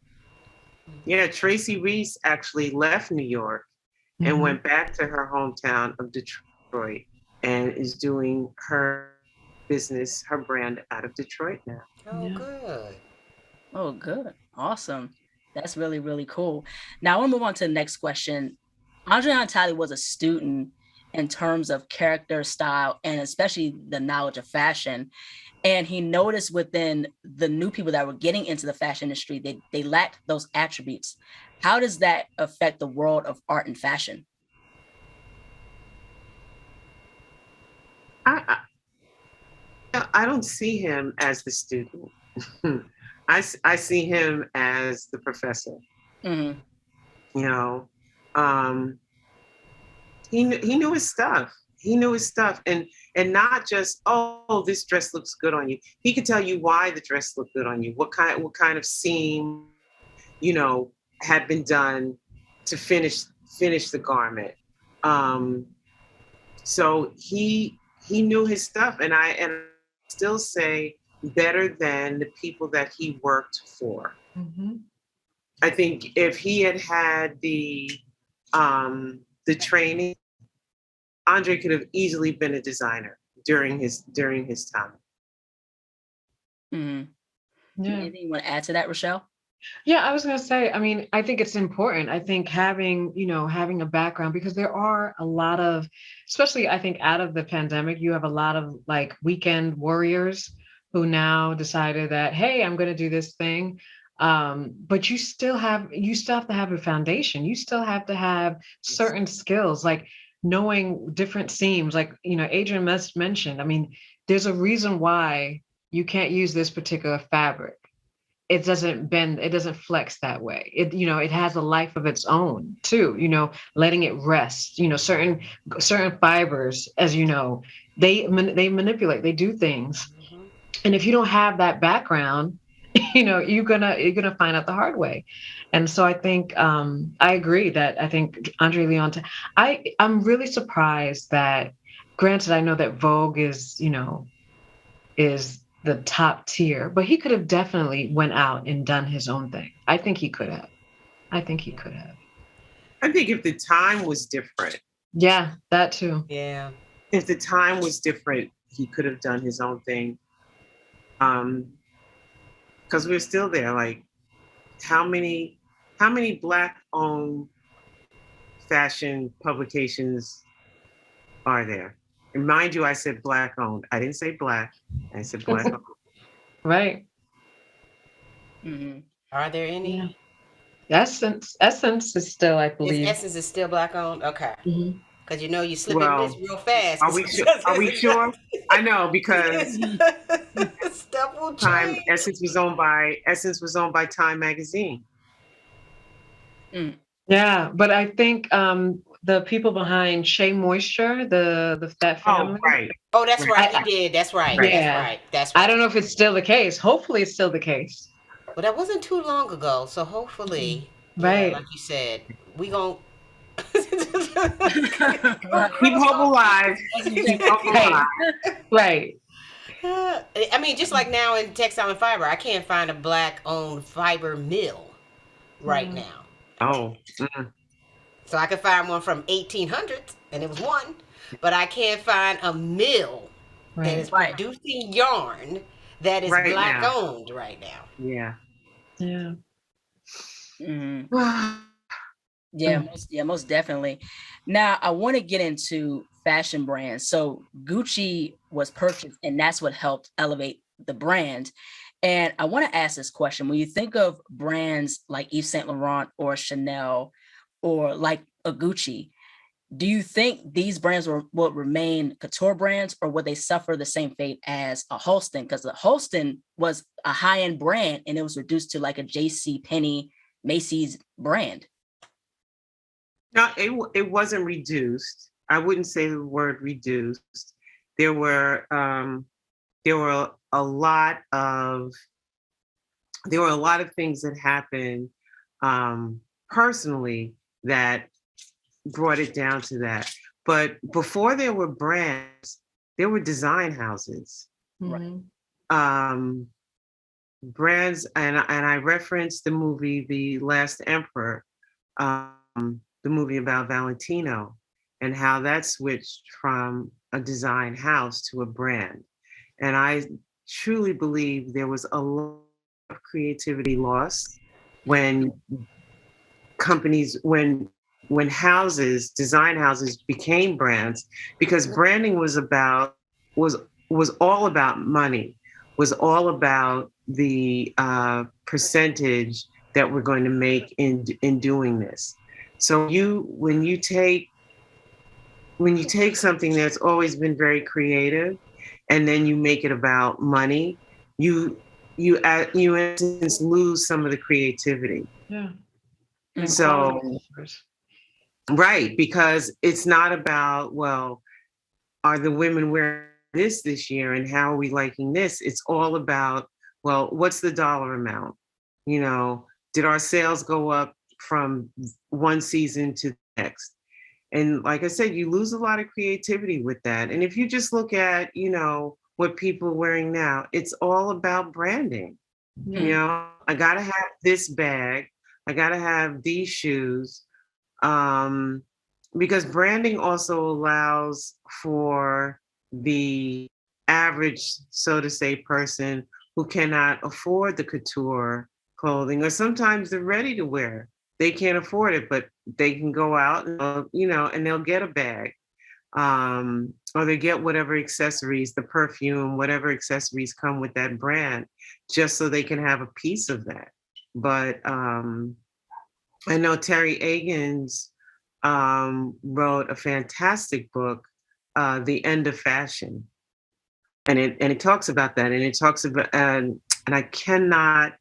Yeah, Tracy Reese actually left New York and Mhm. went back to her hometown of Detroit and is doing her business, her brand out of Detroit now. Oh, Yeah. good. Oh, good. Awesome. That's really, really cool. Now I want to move on to the next question. Andre Leon was a student in terms of character, style, and especially the knowledge of fashion. And he noticed within the new people that were getting into the fashion industry, they lacked those attributes. How does that affect the world of art and fashion? I, I don't see him as the student. I see him as the professor. Hmm. You know, um, he knew his stuff. He knew his stuff, and not just, oh, this dress looks good on you. He could tell you why the dress looked good on you. What kind of seam, you know, had been done to finish the garment. Um, so he knew his stuff, and I still say better than the people that he worked for. Mhm. I think if he had had the training, Andre could have easily been a designer during his time. Mhm. Yeah. Anything you want to add to that, Rachelle? Yeah, I was gonna say, I mean, I think it's important. I think having, having a background, because there are a lot of, especially I think out of the pandemic, you have a lot of like weekend warriors who now decided that, hey, I'm gonna do this thing. But you still have to have a foundation. You still have to have certain skills, like knowing different seams, like Adrienne mentioned. I mean, there's a reason why you can't use this particular fabric. It doesn't bend, it doesn't flex that way. It has a life of its own too, letting it rest. Certain fibers, as they manipulate, they do things. Mhm. And if you don't have that background, you're gonna find out the hard way. And so I think I agree that I think Andre Leon, I'm really surprised that, granted, I know that Vogue is the top tier, but he could have definitely went out and done his own thing. I think he could have. I think he could have. I think if the time was different, Yeah, that too. Yeah. if the time was different, he could have done his own thing. Because we're still there. Like, how many black owned fashion publications are there? And mind you, I said black owned. I didn't say black. I said black owned. Right. Hmm. Are there Yeah. any? Essence is still, I Is believe. Essence is still black owned? Okay. Mhm. Because you slipping this Well, real fast. are we sure? Are we sure? I know because Stuff will Time change. Essence was owned by Time Magazine. Mm. Yeah, but I think the people behind Shea Moisture, that Oh, family. right, Oh, that's right, right. I, He did. That's right. right. That's yeah, right. That's I right. don't know if it's still the case. Hopefully, it's still the case. But that wasn't too long ago. So Mhm. hopefully, yeah, like Right. you said, we gon' Right. Keep hope alive. As you Keep said. hope alive. Right. Right. I mean, just like now in textile and fiber, I can't find a black owned fiber mill right Mhm. now. Oh, So I could find one from 1800s, and it was one, but I can't find a mill that is Right. Right. producing yarn that is right black now. owned right now. Yeah. Yeah. Hmm. Well, Most definitely. Now I want to get into fashion brands. So Gucci was purchased, and that's what helped elevate the brand. And I want to ask this question: when you think of brands like Yves Saint Laurent or Chanel, or like a Gucci, do you think these brands will remain couture brands, or would they suffer the same fate as a Halston? Because the Halston was a high-end brand, and it was reduced to like a J.C. Penney, Macy's brand. no, it wasn't reduced. I wouldn't say the word reduced. There were um, there were a lot of things that happened um, personally that brought it down to that. But before there were brands, there were design houses. Right. Mhm. Um, Brands, and I referenced the movie The Last Emperor, the movie about Valentino, and how that switched from a design house to a brand. And I truly believe there was a lot of creativity lost when companies when houses design houses became brands, because branding was was all about money, was all about the percentage that we're going to make in doing this. So when you take something that's always been very creative and then you make it about money, you you in essence lose some of the creativity. Yeah. And Mm. quality So numbers. right, because it's not about, well, are the women wearing this year and how are we liking this? It's all about, well, what's the dollar amount? Did our sales go up from one season to the next? And like I said, you lose a lot of creativity with that. And if you just look at, what people are wearing now, it's all about branding. Yeah. I gotta have this bag, I gotta have these shoes. Um, because branding also allows for the average, so to say, person who cannot afford the couture clothing, or sometimes they're ready to wear. They can't afford it, but they can go out and, and they'll get a bag. Or they get whatever accessories, the perfume, whatever accessories come with that brand, just so they can have a piece of that. But I know Terry Egan's wrote a fantastic book, The End of Fashion. And it talks about that. And it talks about, and I cannot,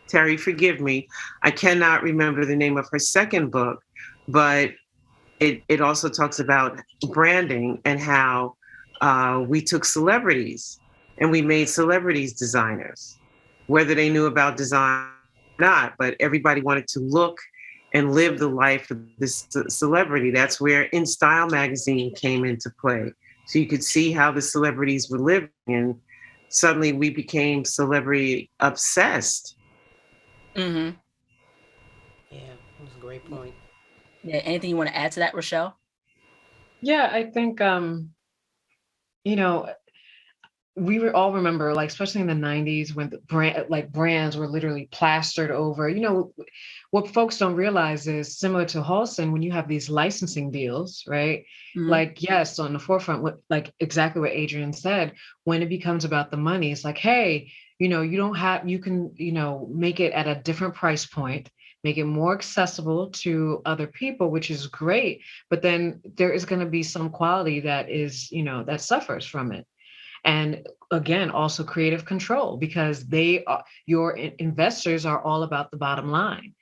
Terry, forgive me, I cannot remember the name of her second book, but it also talks about branding and how we took celebrities and we made celebrities designers, whether they knew about design or not, but everybody wanted to look and live the life of this celebrity. That's where In Style magazine came into play. So you could see how the celebrities were living, and suddenly we became celebrity obsessed. Mm-hmm. Yeah, that was a great point. Yeah. Anything you want to add to that, Rachelle? Yeah, I think you know, we were all remember, like, especially in the 90s when the brands were literally plastered over. What folks don't realize is, similar to Halston, when you have these licensing deals, right? Mhm. Like, yes, on the forefront, like exactly what Adrienne said, when it becomes about the money, it's like, hey, you can, make it at a different price point, make it more accessible to other people, which is great. But then there is going to be some quality that is, that suffers from it. And again, also creative control, because your investors are all about the bottom line.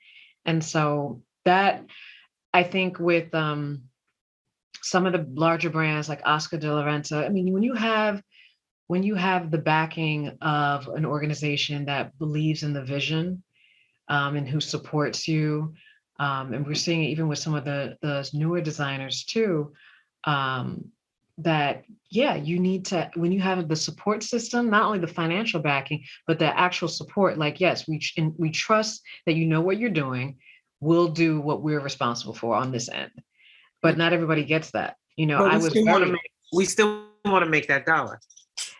And so that, I think, with some of the larger brands like Oscar de la Renta, I mean, when you have the backing of an organization that believes in the vision, and who supports you, and we're seeing it even with some of the newer designers too, that, yeah, you need to, when you have the support system, not only the financial backing, but the actual support, like, yes, we trust that you know what you're doing, we'll do what we're responsible for on this end. But not everybody gets that. But I was we still want to make that dollar.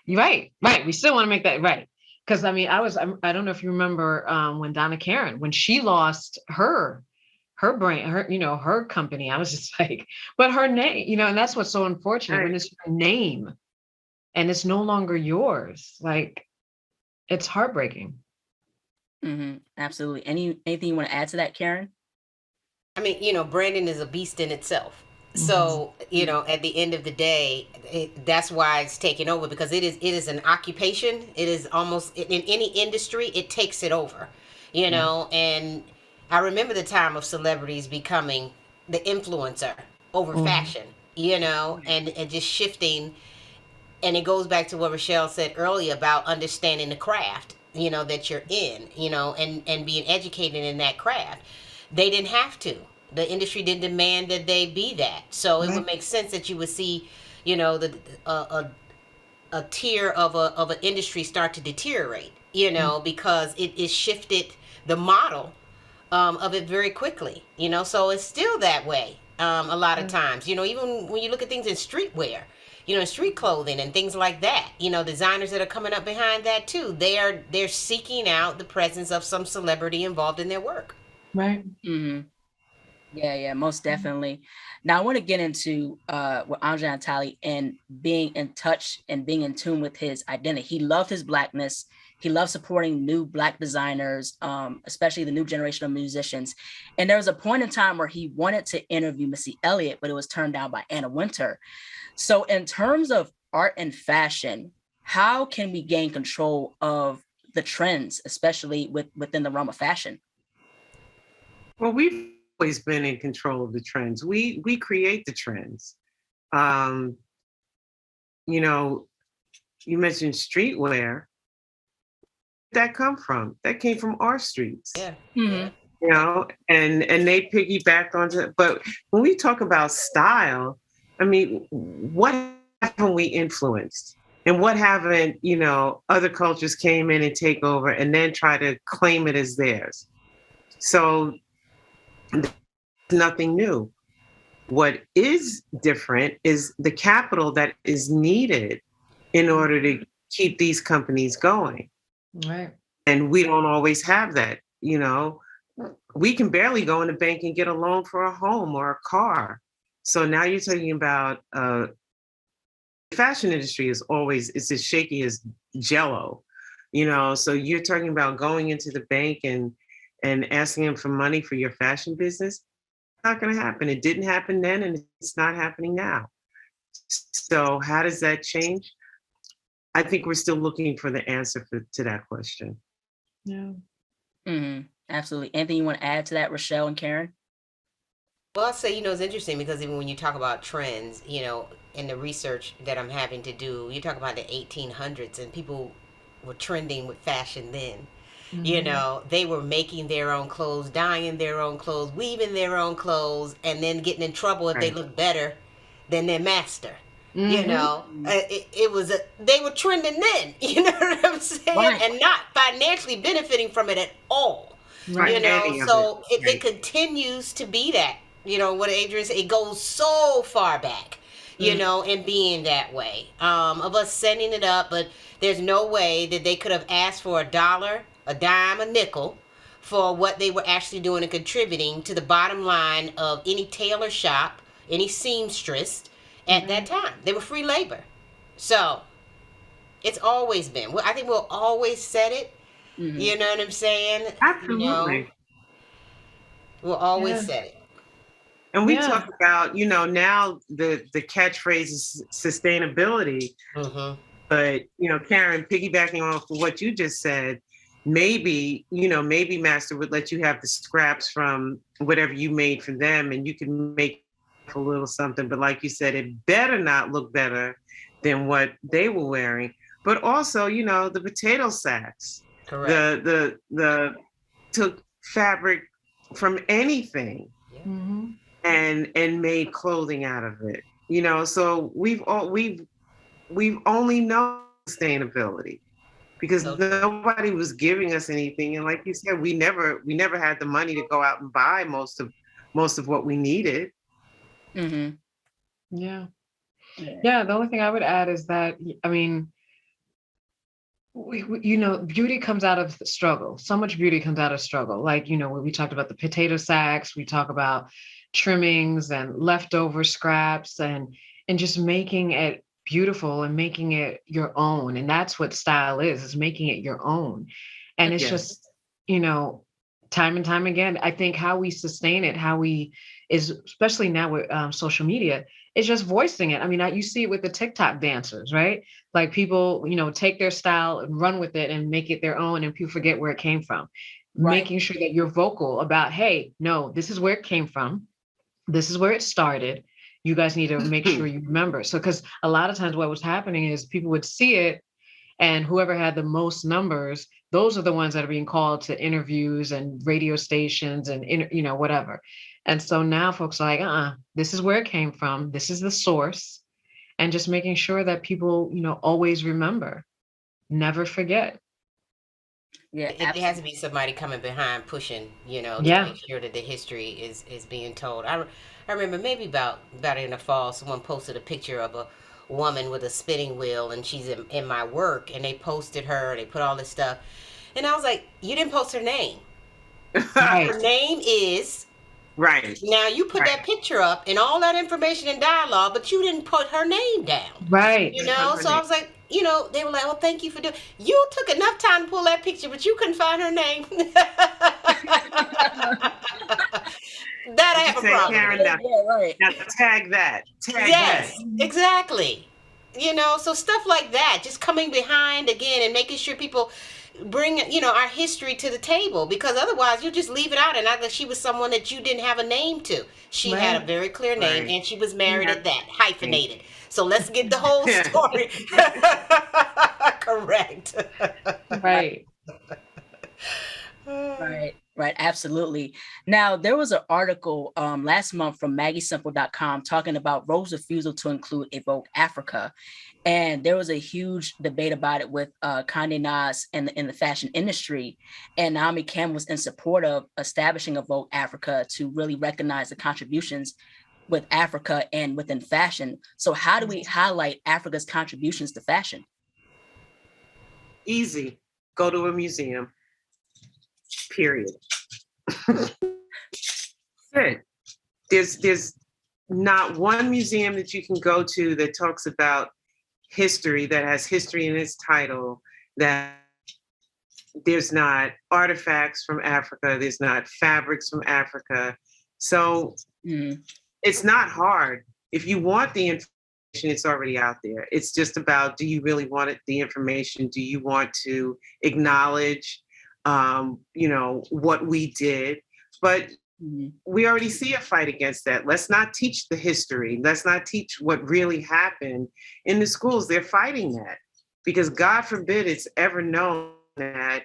right. We still want to make that right. Because I mean, I don't know if you remember when Donna Karen, when she lost her brand, her company, I was just like, but her name, and that's what's so unfortunate, Right. when it's your name and it's no longer yours. Like, it's heartbreaking. Mm-hmm. Absolutely. Anything you want to add to that, Karen? I mean, branding is a beast in itself. Mhm. So, at the end of the day, that's why it's taken over, because it is an occupation. It is almost, in any industry, it takes it over, and I remember the time of celebrities becoming the influencer over Mhm. fashion, and just shifting. And it goes back to what Rachelle said earlier about understanding the craft, that you're in, and being educated in that craft. They didn't have to. The industry didn't demand that they be that. So it would Right. make sense that you would see, a tier of an industry start to deteriorate, because it shifted the model of it very quickly, So it's still that way a lot of times, even when you look at things in streetwear, in street clothing and things like that, designers that are coming up behind that too. They're seeking out the presence of some celebrity involved in their work. Right. Mm-hmm. Yeah, most definitely. Now I want to get into with Andre Leon Talley and being in touch and being in tune with his identity. He loved his Blackness. He loved supporting new Black designers, especially the new generation of musicians. And there was a point in time where he wanted to interview Missy Elliott, but it was turned down by Anna Wintour. So in terms of art and fashion, how can we gain control of the trends, especially within the realm of fashion? Well, we've always been in control of the trends. We create the trends. Um, you know, you mentioned streetwear. That come from? That came from our streets. Yeah, Mm-hmm. yeah. And they piggybacked onto it. But when we talk about style, I mean, what haven't we influenced? And what haven't, other cultures came in and take over and then try to claim it as theirs? So nothing new. What is different is the capital that is needed in order to keep these companies going. Right. And we don't always have that, you know. We can barely go in the bank and get a loan for a home or a car. So now you're talking about the fashion industry is always, it's as shaky as jello, you know. So you're talking about going into the bank and asking them for money for your fashion business. Not going to happen. It didn't happen then, and it's not happening now. So how does that change? I think we're still looking for the answer to that question. Yeah. Absolutely. Anything you want to add to that, Rachelle and Karen? Well, I'll say, it's interesting because even when you talk about trends, in the research that I'm having to do, you talk about the 1800s and people were trending with fashion then. They were making their own clothes, dyeing their own clothes, weaving their own clothes, and then getting in trouble if they Right. look better than their master. Mhm. It was they were trending then. You know what I'm saying? Right. And not financially benefiting from it at all. Right. Any of it. So it Right. continues to be that. What Adrienne said, it goes so far back. And being that way, of us setting it up, but there's no way that they could have asked for a dollar, a dime, a nickel for what they were actually doing and contributing to the bottom line of any tailor shop, any seamstress at that time. They were free labor. So it's always been. Well, I think we'll always set it. Mhm. You know what I'm saying? Absolutely. We'll always Yeah. set it. And we Yeah. talk about, now the catchphrase is sustainability. Mm-hmm. But, Karen, piggybacking off of what you just said, maybe Master would let you have the scraps from whatever you made for them and you can make a little something. But like you said, it better not look better than what they were wearing. But also, the potato sacks, Correct. the took fabric from anything Yeah. and made clothing out of it. So we've only known sustainability because So true. nobody was giving us anything. And like you said, we never had the money to go out and buy most of what we needed. Mhm. Yeah. Yeah. Yeah. The only thing I would add is that, I mean, beauty comes out of the struggle. So much beauty comes out of struggle. Like, when we talked about the potato sacks, we talk about trimmings and leftover scraps and just making it beautiful and making it your own. And that's what style is making it your own. And it's Yes. just, you know, time and time again, I think how we sustain it, especially now with social media, is just voicing it. I mean, you see it with the TikTok dancers, right? Like people, take their style and run with it and make it their own, and people forget where it came from. Right. Making sure that you're vocal about, hey, no, this is where it came from. This is where it started. You guys need to make sure you remember. So, because a lot of times what was happening is people would see it, and whoever had the most numbers, those are the ones that are being called to interviews and radio stations and whatever. And so now folks are like, this is where it came from. This is the source. And just making sure that people, always remember, never forget. Yeah, It has absolutely. to be somebody coming behind pushing, to Yeah. make sure that the history is being told. I remember maybe about in the fall, someone posted a picture of a woman with a spinning wheel, and she's in my work, and they posted her, they put all this stuff, and I was like, you didn't post her name. Right. Her name is. Right. Now you put that Right. picture up and all that information and dialogue, but you didn't put her name down. Right. So I was like, they were like, "Oh, thank you for doing." You took enough time to pull that picture, but you couldn't find her name. That I What you have a say, problem Karen? with. Now, Yeah, right. now tag that. Tag that. Yes, exactly. So stuff like that, just coming behind again and making sure people bring, our history to the table, because otherwise you just leave it out and act like she was someone that you didn't have a name to. She had a Right. very clear name Right. and she was You married have at that, to. hyphenated. So let's get the whole story correct. Right. Right, right, absolutely. Now, there was an article last month from MaggieSimple.com talking about Rose's refusal to include a Vogue Africa. And there was a huge debate about it with Condé Nast in the fashion industry. And Naomi Campbell was in support of establishing a Vogue Africa to really recognize the contributions with Africa and within fashion. So how do we highlight Africa's contributions to fashion? Easy. go to a museum, period. Good. There's not one museum that you can go to that talks about history, that has history in its title, that there's not artifacts from Africa, there's not fabrics from Africa. So it's not hard. If you want the information, it's already out there. It's just about, do you really want it, the information? Do you want to acknowledge, what we did? But we already see a fight against that. Let's not teach the history. Let's not teach what really happened in the schools. They're fighting that because God forbid it's ever known that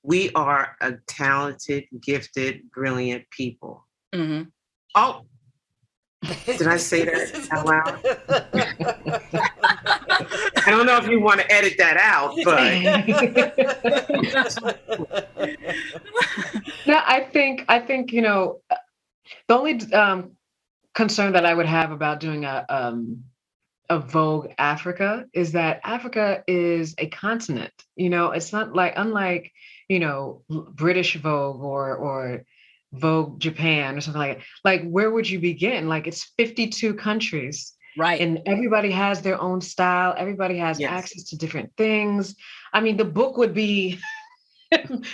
we are a talented, gifted, brilliant people. Oh, did I say that out loud? I don't know if you want to edit that out, but no, I think the only concern that I would have about doing a Vogue Africa is that Africa is a continent. It's not like, unlike British Vogue or Vogue Japan or something like that. Like, where would you begin? Like, it's 52 countries. Right. And everybody has their own style. Everybody has access to different things. I mean, the book would be,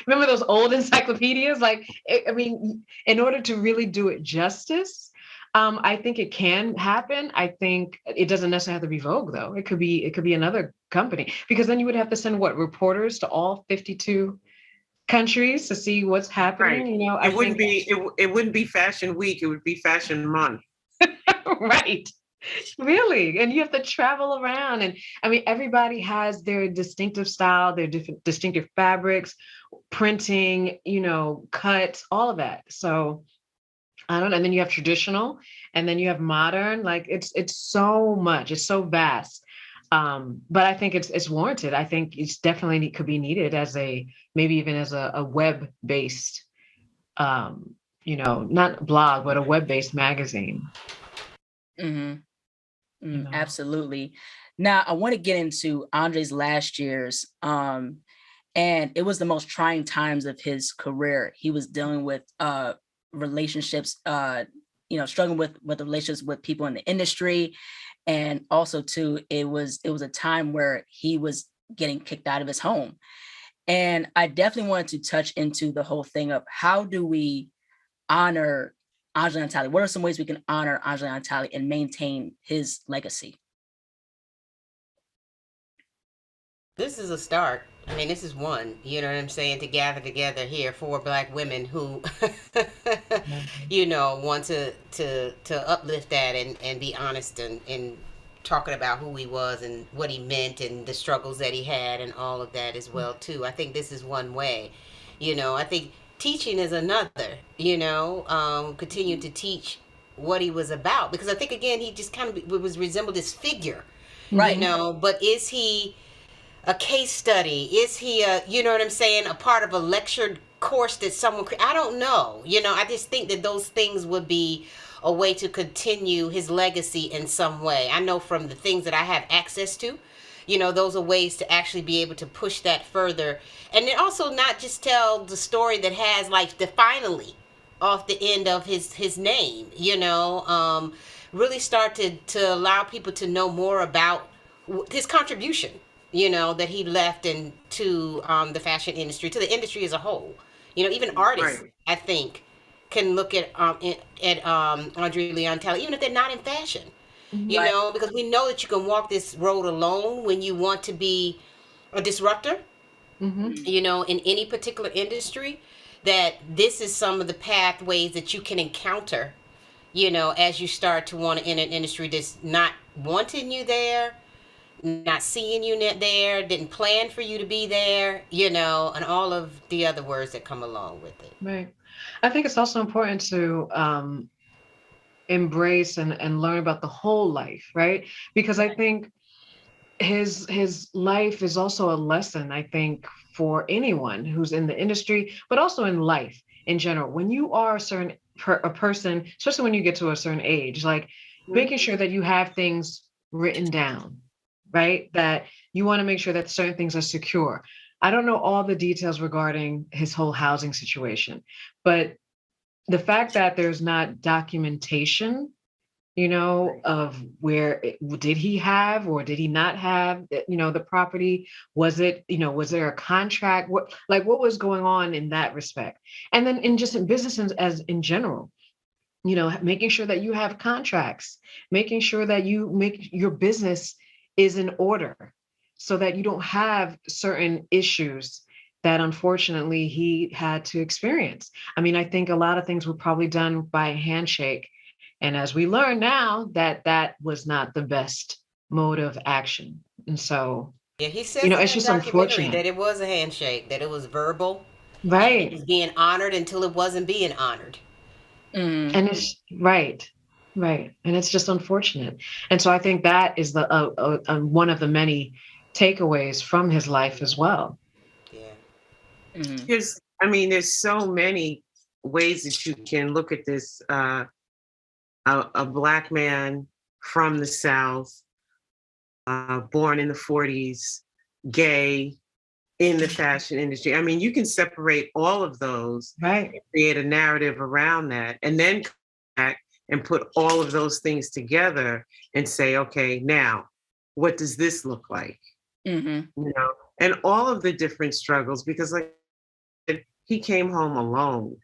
remember those old encyclopedias? Like, in order to really do it justice, I think it can happen. I think it doesn't necessarily have to be Vogue, though. It could be another company, because then you would have to send reporters to all 52 countries to see what's happening. Right. It wouldn't be Fashion Week. It would be Fashion Month. Right. Really. And you have to travel around. And everybody has their distinctive style, their different distinctive fabrics, printing, cuts, all of that. So I don't know. And then you have traditional, and then you have modern. Like, it's so much. It's so vast. But I think it's warranted. I think it's definitely could be needed as maybe even as a web-based, not blog, but a web-based magazine. Absolutely. Now I want to get into Andre's last years. And it was the most trying times of his career. He was dealing with relationships, struggling with the relationships with people in the industry. And also too, it was a time where he was getting kicked out of his home. And I definitely wanted to touch into the whole thing of, how do we honor Andre Leon Talley? What are some ways we can honor Andre Leon Talley and maintain his legacy? This is a start. This is one, you know what I'm saying, to gather together here 4 Black women who, want to uplift that and be honest and talking about who he was and what he meant and the struggles that he had and all of that as well, too. I think this is one way. I think teaching is another, continue to teach what he was about. Because I think, again, he just kind of resembled this figure, right? But is he a case study? Is he a part of a lecture course that someone, I don't know. I just think that those things would be a way to continue his legacy in some way. I know from the things that I have access to, those are ways to actually be able to push that further. And then also not just tell the story that has like the finally off the end of his name, really start to allow people to know more about his contribution, that he left into the fashion industry, to the industry as a whole. Even artists, right, I think, can look at Andre Leon Talley, even if they're not in fashion. Right. Because we know that you can walk this road alone when you want to be a disruptor, in any particular industry, that this is some of the pathways that you can encounter, as you start to want to enter an industry that's not wanting you there, not seeing you there, didn't plan for you to be there, and all of the other words that come along with it. Right. I think it's also important to embrace and learn about the whole life, right? Because I think his life is also a lesson, I think, for anyone who's in the industry, but also in life in general. When you are a person, especially when you get to a certain age, like making sure that you have things written down, right? That you want to make sure that certain things are secure. I don't know all the details regarding his whole housing situation, but the fact that there's not documentation, of where did he have or did he not have, the property? Was it, was there a contract? What was going on in that respect? And then in businesses as in general, making sure that you have contracts, making sure that you make your business is in order so that you don't have certain issues that unfortunately he had to experience. I mean, I think a lot of things were probably done by handshake. And as we learn now, that was not the best mode of action. And so, Yeah, he says in it's that just documentary unfortunate. that it was a handshake, that it was verbal, and it Right. was being honored until it wasn't being honored. And it's right. Right. And it's just unfortunate. And so I think that is the one of the many takeaways from his life as well. Yeah. Mm-hmm. There's so many ways that you can look at this. A Black man from the South, born in the 40s, gay, in the fashion industry. I mean, you can separate all of those, Right. and create a narrative around that, and then come back and put all of those things together and say, okay, now, what does this look like? Mm-hmm. And all of the different struggles, because like he came home alone,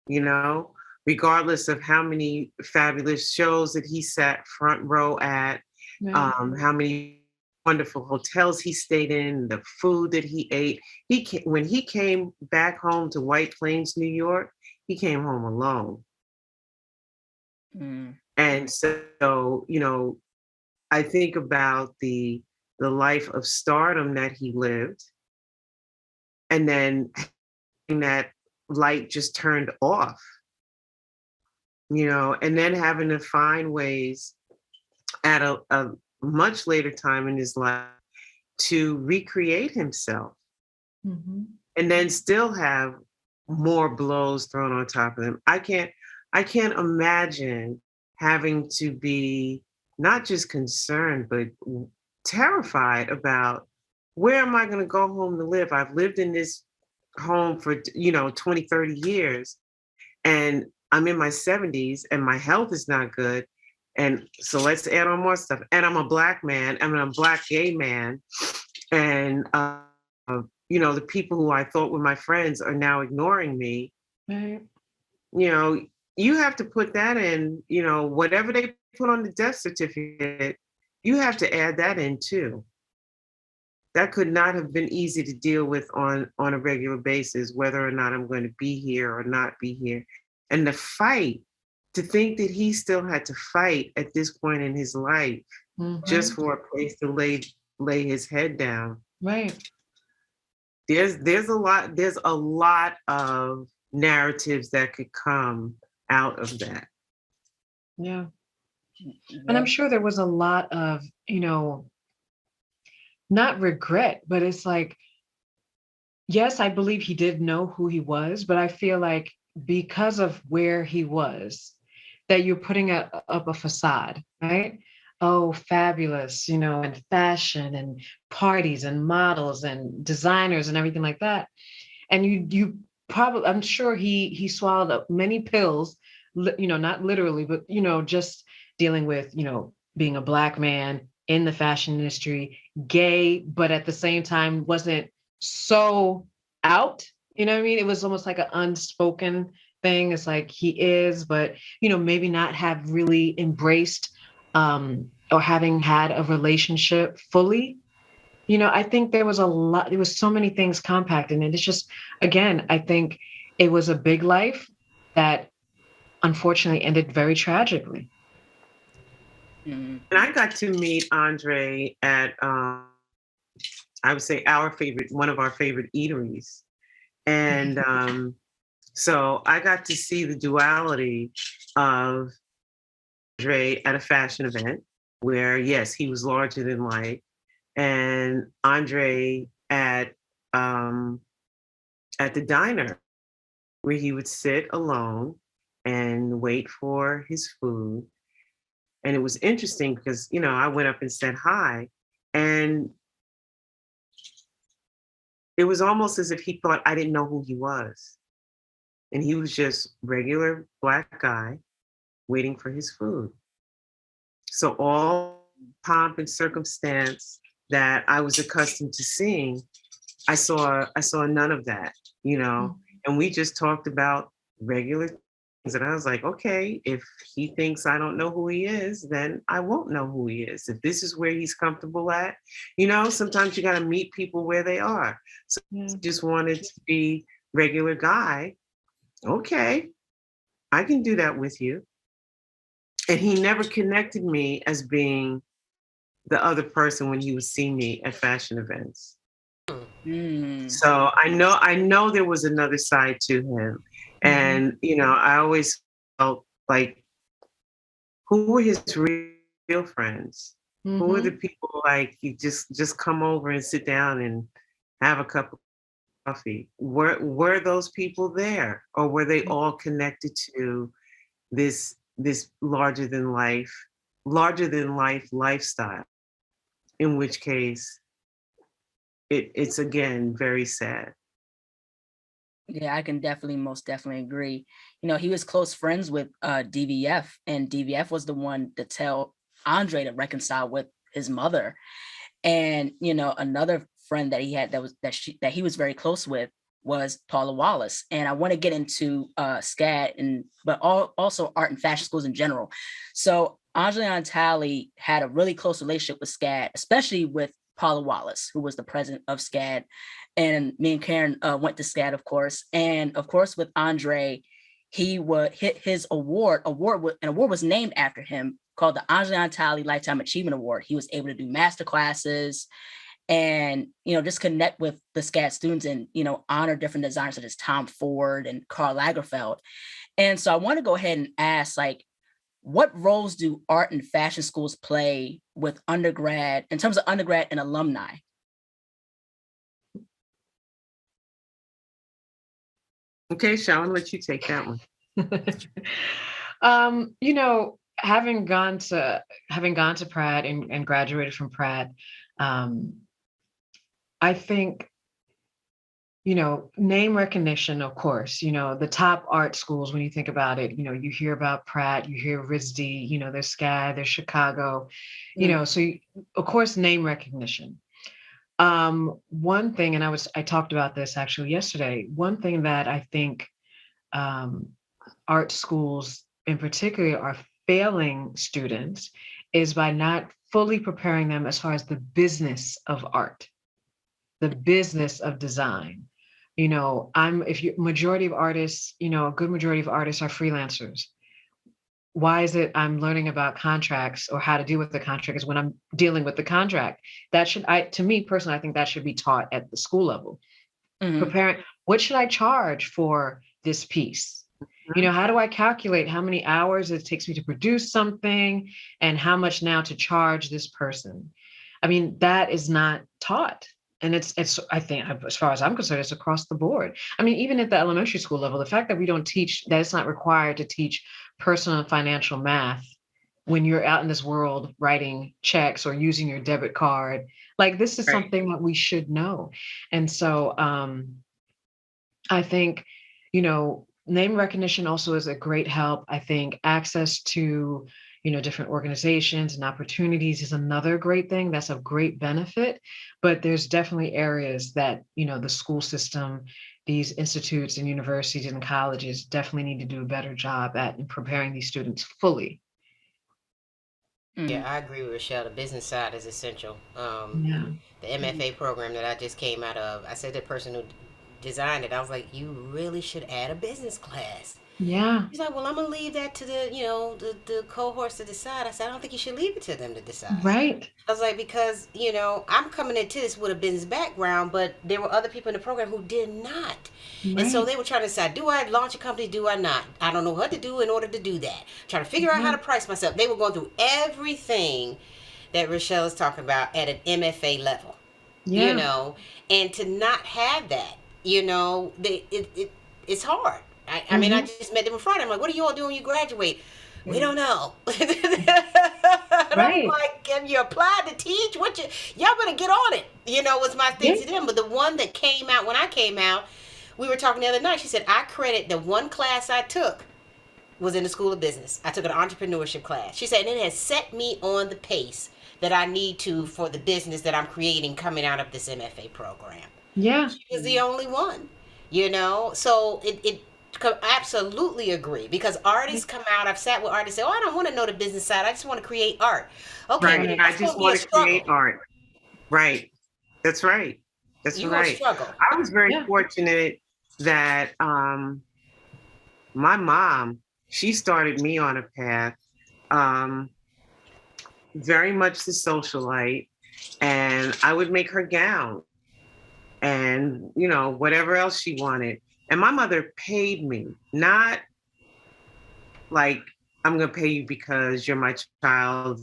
you know, regardless of how many fabulous shows that he sat front row at, Right. how many wonderful hotels he stayed in, the food that he ate. When he came back home to White Plains, New York, he came home alone. Mm-hmm. And so, I think about the life of stardom that he lived, and then that light just turned off, and then having to find ways at a much later time in his life to recreate himself, Mm-hmm. and then still have more blows thrown on top of him. I can't imagine having to be not just concerned, but terrified about, where am I going to go home to live? I've lived in this home for 20, 30 years, and I'm in my 70s and my health is not good. And so let's add on more stuff. And I'm a Black man, I'm a Black gay man. And, the people who I thought were my friends are now ignoring me. Right. You have to put that in, whatever they put on the death certificate, you have to add that in too. That could not have been easy to deal with on a regular basis, whether or not I'm going to be here or not be here. And the fight, to think that he still had to fight at this point in his life, Mm-hmm. just for a place to lay his head down. Right. There's a lot of narratives that could come out of that. Yeah. And I'm sure there was a lot of, not regret, but it's like, yes, I believe he did know who he was, but I feel like because of where he was, that you're putting up a facade, right? Oh, fabulous, and fashion and parties and models and designers and everything like that. And you probably, I'm sure he swallowed up many pills, not literally, but just dealing with, being a Black man in the fashion industry, gay, but at the same time wasn't so out. You know what I mean? It was almost like an unspoken thing. It's like he is, but maybe not have really embraced or having had a relationship fully. I think there was there was so many things compacted, and it's just, again, I think it was a big life that unfortunately ended very tragically. Mm-hmm. And I got to meet Andre at, I would say, one of our favorite eateries. And so I got to see the duality of Andre at a fashion event where, yes, he was larger than life, and Andre at the diner where he would sit alone and wait for his food. And it was interesting because, I went up and said hi, and it was almost as if he thought I didn't know who he was. And he was just regular Black guy waiting for his food. So all pomp and circumstance that I was accustomed to seeing, I saw none of that, and we just talked about regular things. And I was like, okay, if he thinks I don't know who he is, then I won't know who he is. If this is where he's comfortable at, sometimes you got to meet people where they are. So I just wanted to be regular guy. Okay, I can do that with you. And he never connected me as being the other person when he would see me at fashion events. So I know there was another side to him. And, I always felt like, who were his real friends? Who were the people like you just come over and sit down and have a cup of coffee? Were those people there? Or were they all connected to this larger than life lifestyle? In which case, it's again very sad. Yeah, I can most definitely agree. He was close friends with DVF, and DVF was the one to tell Andre to reconcile with his mother. And another friend that he had that he was very close with was Paula Wallace. And I want to get into SCAD but also art and fashion schools in general. So Andre Leon Talley had a really close relationship with SCAD, especially with Paula Wallace, who was the president of SCAD. And me and Karen went to SCAD, of course. And of course, with Andre, he would hit his award. An award was named after him called the Andre Leon Talley Lifetime Achievement Award. He was able to do master classes and, just connect with the SCAD students and, honor different designers such as Tom Ford and Karl Lagerfeld. And so I want to go ahead and ask, what roles do art and fashion schools play with undergrad, in terms of undergrad and alumni? Okay, Sean, I'll let you take that one. Having gone to Pratt and graduated from Pratt, I think, name recognition, of course, the top art schools, when you think about it, you hear about Pratt, you hear RISD, there's SCAD, there's Chicago, of course, name recognition. One thing, and I talked about this actually yesterday, one thing that I think art schools in particular are failing students is by not fully preparing them as far as the business of art, the business of design. Majority of artists, a good majority of artists are freelancers. Why is it I'm learning about contracts or how to deal with the contract is when I'm dealing with the contract? To me personally, I think that should be taught at the school level. Preparing, what should I charge for this piece? How do I calculate how many hours it takes me to produce something and how much now to charge this person? I mean, that is not taught. And it's I think, as far as I'm concerned, it's across the board. I mean, even at the elementary school level, the fact that we don't teach, that it's not required to teach personal and financial math when you're out in this world writing checks or using your debit card, this is something that we should know. And so I think, name recognition also is a great help. I think access to different organizations and opportunities is another great thing. That's a great benefit, but there's definitely areas that, the school system, these institutes and universities and colleges definitely need to do a better job at preparing these students fully. Yeah, I agree with Rachelle. The business side is essential. The MFA program that I just came out of, I said to the person who designed it, I was like, you really should add a business class. Yeah. He's like, well, I'm gonna leave that to the cohorts to decide. I said, I don't think you should leave it to them to decide. Right. I was like, because I'm coming into this with a business background, but there were other people in the program who did not, and so they were trying to decide: do I launch a company? Do I not? I don't know what to do in order to do that. Trying to figure out how to price myself. They were going through everything that Rachelle is talking about at an MFA level. Yeah. And to not have that, it's hard. I mean, I just met them on Friday. I'm like, what do you all do when you graduate? We don't know. And I'm Right. like, have you applied to teach? Y'all better get on it. Was my thing Yeah. to them. But the one that came out when I came out, we were talking the other night. She said, I credit the one class I took was in the School of Business. I took an entrepreneurship class. She said, and it has set me on the pace that I need to for the business that I'm creating coming out of this MFA program. Yeah. She was the only one, So it absolutely agree because artists come out. I've sat with artists say, "Oh, I don't want to know the business side. I just want to create art." Okay, well, Right. Right. I that's going just to be a want to create struggle. art. Right. That's right. That's You're going to right. struggle. I was very Yeah. fortunate that my mom, she started me on a path, um, very much the socialite, and I would make her gown and whatever else she wanted. And my mother paid me, not like I'm gonna pay you because you're my child.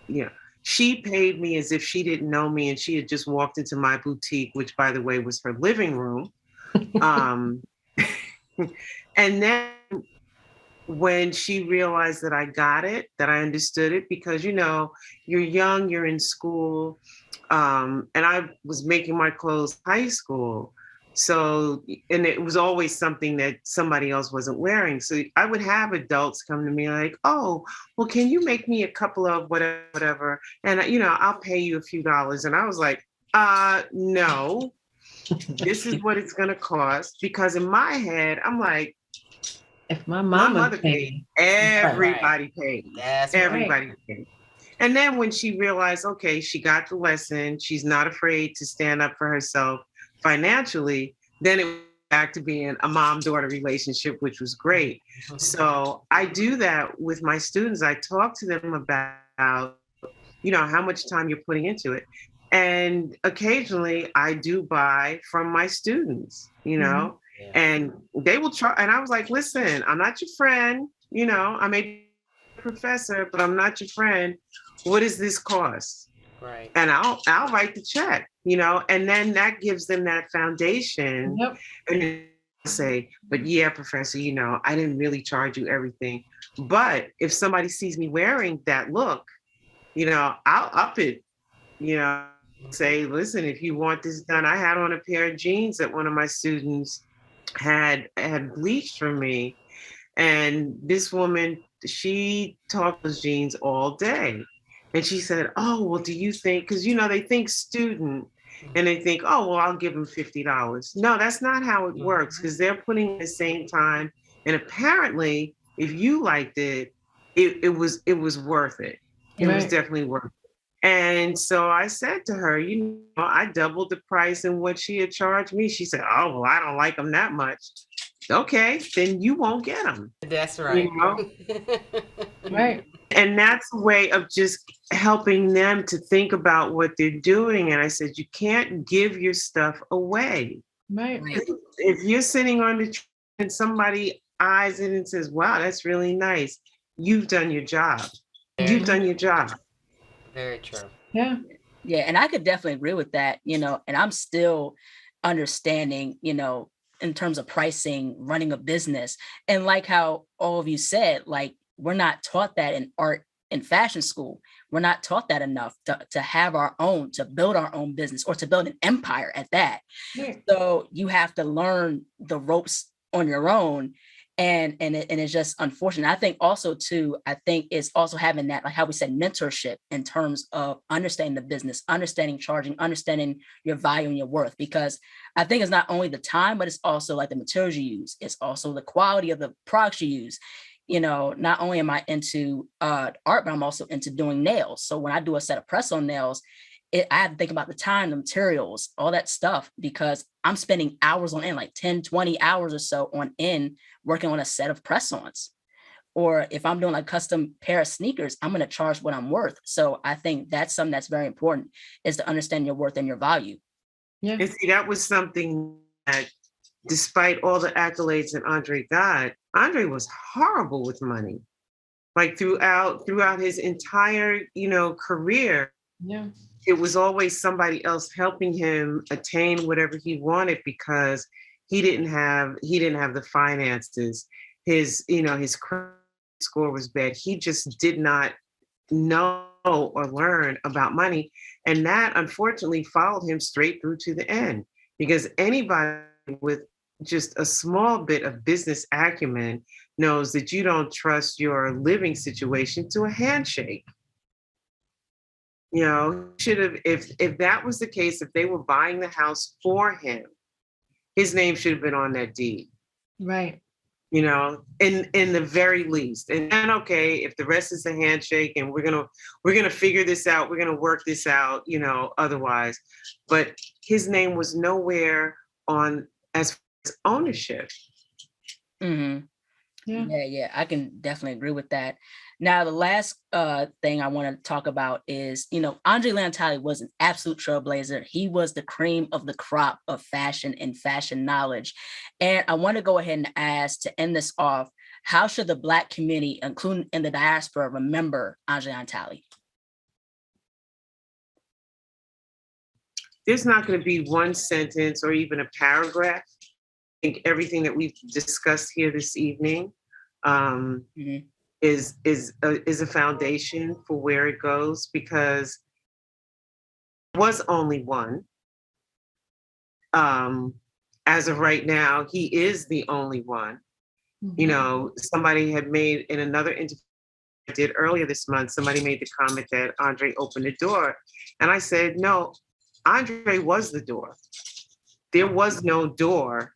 You know, she paid me as if she didn't know me and she had just walked into my boutique, which by the way was her living room. Um, and then when she realized that I got it, that I understood it, because you're young, you're in school, and I was making my clothes in high school. So, and it was always something that somebody else wasn't wearing. So I would have adults come to me like, "Oh, well, can you make me a couple of whatever, whatever? And I'll pay you a few dollars." And I was like, no, this is what it's gonna cost. Because in my head, I'm like, If my my mama mother paid, paid. everybody paid, That's right. everybody paid. And then when she realized, okay, she got the lesson, she's not afraid to stand up for herself financially, then it went back to being a mom-daughter relationship, which was great. So I do that with my students. I talk to them about, how much time you're putting into it. And occasionally I do buy from my students, Mhm. Yeah. and they will try. And I was like, listen, I'm not your friend. I may be a professor, but I'm not your friend. What does this cost? Right. And I'll write the check, and then that gives them that foundation. Yep. And then say, but yeah, professor, I didn't really charge you everything. But if somebody sees me wearing that look, I'll up it, say, listen, if you want this done, I had on a pair of jeans that one of my students had bleached for me. And this woman, she taught those jeans all day. And she said, "Oh, well, do you think?" Because they think student, and they think, "Oh, well, I'll give them $50." No, that's not how it works. Because they're putting in the same time, and apparently, if you liked it, it was worth it. It was Right. definitely worth it. And so I said to her, I doubled the price in what she had charged me. She said, "Oh, well, I don't like them that much." Okay, then you won't get them. That's right. Right. And that's a way of just helping them to think about what they're doing. And I said, you can't give your stuff away. Right. Right. If you're sitting on the train and somebody eyes it and says, wow, that's really nice, you've done your job. You've done your job. Very true. Yeah. Yeah, and I could definitely agree with that, and I'm still understanding, in terms of pricing, running a business. And like how all of you said, like we're not taught that in art and fashion school. We're not taught that enough to have our own, to build our own business or to build an empire at that. Yeah. So you have to learn the ropes on your own. And it's just unfortunate. I think also too, I think it's also having that, like how we said, mentorship in terms of understanding the business, understanding charging, understanding your value and your worth. Because I think it's not only the time, but it's also like the materials you use. It's also the quality of the products you use. Not only am I into art, but I'm also into doing nails. So when I do a set of press-on nails, I have to think about the time, the materials, all that stuff, because I'm spending hours on end, like 10, 20 hours or so on end, working on a set of press-ons. Or if I'm doing like custom pair of sneakers, I'm going to charge what I'm worth. So I think that's something that's very important, is to understand your worth and your value. Yeah. And see, that was something that, despite all the accolades that Andre got, Andre was horrible with money. Like throughout his entire, career, Yeah. it was always somebody else helping him attain whatever he wanted, because he didn't have the finances. His credit score was bad. He just did not know or learn about money. And that unfortunately followed him straight through to the end, because anybody with just a small bit of business acumen knows that you don't trust your living situation to a handshake. You know, should have, if that was the case, if they were buying the house for him, his name should have been on that deed. Right. You know, in the very least. And then, okay, if the rest is a handshake and we're gonna figure this out, we're gonna work this out, you know, otherwise. But his name was nowhere on as far as ownership. Mm-hmm. Yeah. Yeah, I can definitely agree with that. Now, the last thing I want to talk about is, Andre Leon Talley was an absolute trailblazer. He was the cream of the crop of fashion and fashion knowledge. And I want to go ahead and ask, to end this off, how should the Black community, including in the diaspora, remember Andre Leon Talley? There's not going to be one sentence or even a paragraph. I think everything that we've discussed here this evening is a foundation for where it goes, because there was only one. As of right now, he is the only one. Mm-hmm. You know, somebody had made in another interview I did earlier this month, somebody made the comment that Andre opened the door. And I said, no, Andre was the door. There was no door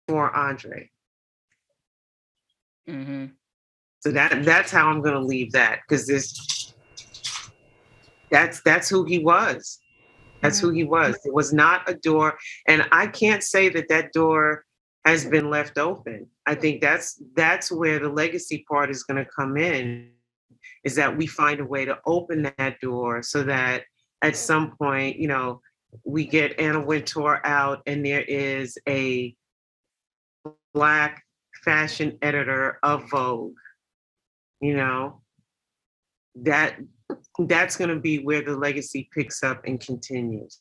for Andre. Mm-hmm. So that's how I'm going to leave that, because that's who he was. That's who he was. It was not a door, and I can't say that door has been left open. I think that's where the legacy part is going to come in, is that we find a way to open that door so that at some point, you know, we get Anna Wintour out and there is a Black fashion editor of Vogue. You know, that's going to be where the legacy picks up and continues.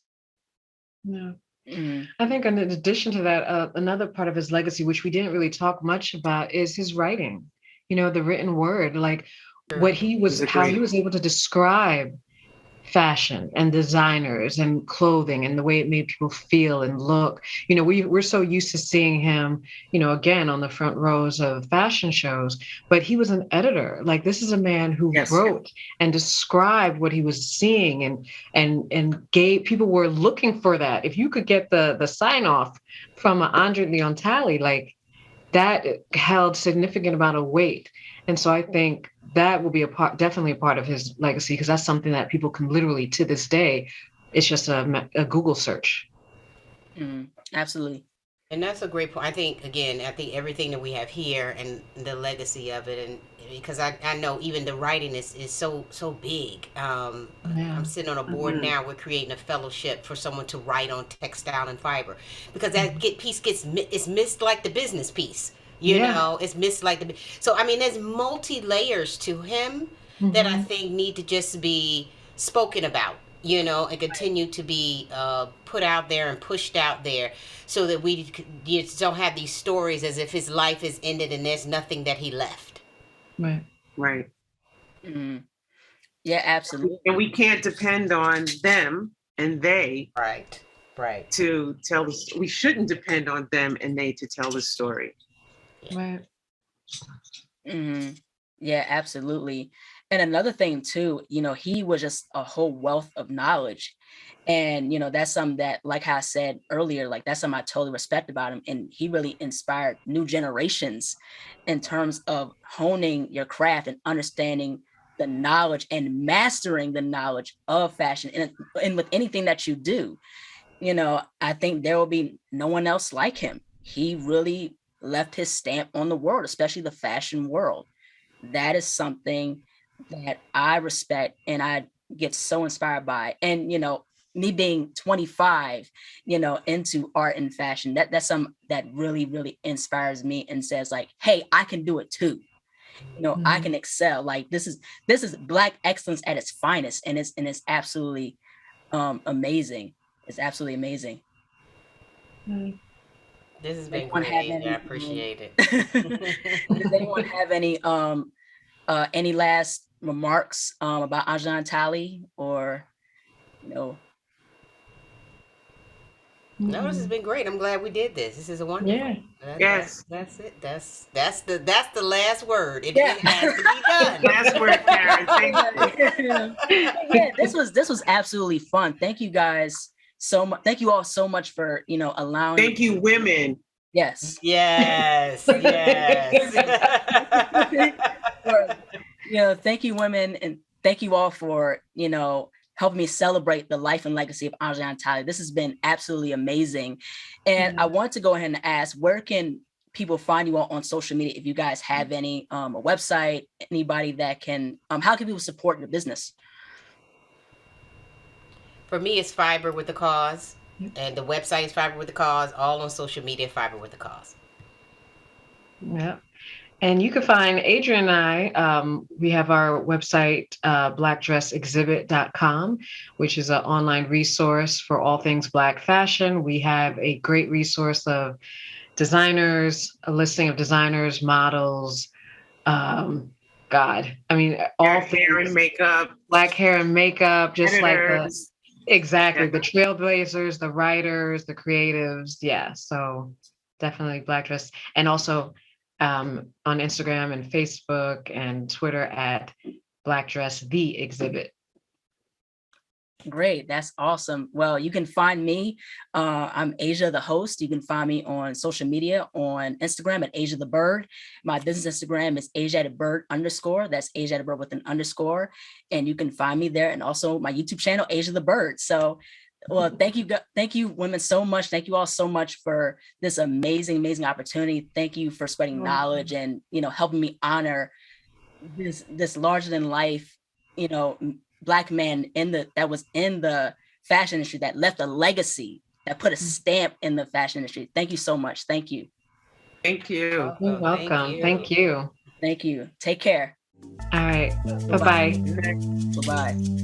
Yeah. Mm-hmm. I think in addition to that, another part of his legacy, which we didn't really talk much about, is his writing. You know, the written word, like what he was, how he was able to describe fashion and designers and clothing and the way it made people feel and look. You know, we're so used to seeing him, you know, again on the front rows of fashion shows, but he was an editor. Like, this is a man who wrote and described what he was seeing, and gave, people were looking for that. If you could get the sign off from Andre Leon Talley, like, that held significant amount of weight. And so I think that will be definitely a part of his legacy, because that's something that people can literally, to this day, it's just a Google search. Absolutely. And that's a great point. I think everything that we have here and the legacy of it, and because I know even the writing is so big. I'm sitting on a board now. We're creating a fellowship for someone to write on textile and fiber, because that piece it's missed, like the business piece. You know, it's missed like so I mean, there's multi layers to him that I think need to just be spoken about, you know, and continue to be put out there and pushed out there, so that you don't have these stories as if his life is ended and there's nothing that he left. Right. Mm-hmm. Yeah, absolutely. And we can't depend on them and they. Right. To tell we shouldn't depend on them and they to tell the story. Right. Mm-hmm. Yeah, absolutely. And another thing too, you know, he was just a whole wealth of knowledge. And, you know, that's something that, like I said earlier, like, that's something I totally respect about him. And he really inspired new generations in terms of honing your craft and understanding the knowledge and mastering the knowledge of fashion and with anything that you do. You know, I think there will be no one else like him. He really left his stamp on the world, especially the fashion world. That is something that I respect and I get so inspired by. And, you know, me being 25, you know, into art and fashion, that's something that really, really inspires me and says, like, hey, I can do it too. You know, I can excel. Like, this is Black excellence at its finest. And it's absolutely amazing. It's absolutely amazing. This has been great. I appreciate it. Does anyone have any any last remarks about Adrienne Talley, or No, this has been great. I'm glad we did this. This is a wonderful. Yeah. Yes. That's it. That's the last word. It Yeah. has to be done. Last word, Karen. Thank you. Yeah, this was absolutely fun. Thank you guys so much. Thank you all so much for allowing. Thank you, women. Yes. Yes. Yes. Thank you, women, and thank you all for helping me celebrate the life and legacy of Adrienne Talley. This has been absolutely amazing, and I want to go ahead and ask, where can people find you all on social media, if you guys have any, a website, anybody that can, how can people support your business? For me, it's Fiber with the Cause, and the website is Fiber with the Cause. All on social media, Fiber with the Cause. Yeah. And you can find Adrienne and I, we have our website, blackdressexhibit.com, which is an online resource for all things Black fashion. We have a great resource of designers, a listing of designers, models, all Black hair and makeup. Black hair and makeup, just Editors. exactly, the trailblazers, the writers, the creatives. Yeah, so definitely Black Dress. And also on Instagram and Facebook and Twitter at Black Dress The Exhibit. Great, that's awesome. Well, you can find me. I'm Asia the host. You can find me on social media on Instagram at Asia the Bird. My business Instagram is Asia the Bird _. That's Asia the Bird with an _. And you can find me there, and also my YouTube channel, Asia the Bird. So, well, thank you, women, so much. Thank you all so much for this amazing opportunity. Thank you for spreading knowledge and helping me honor this larger than life, Black man that was in the fashion industry, that left a legacy, that put a stamp in the fashion industry. Thank you so much. Thank you. Thank you. You're welcome. Thank you. Thank you. Take care. All right. Bye-bye. Bye-bye.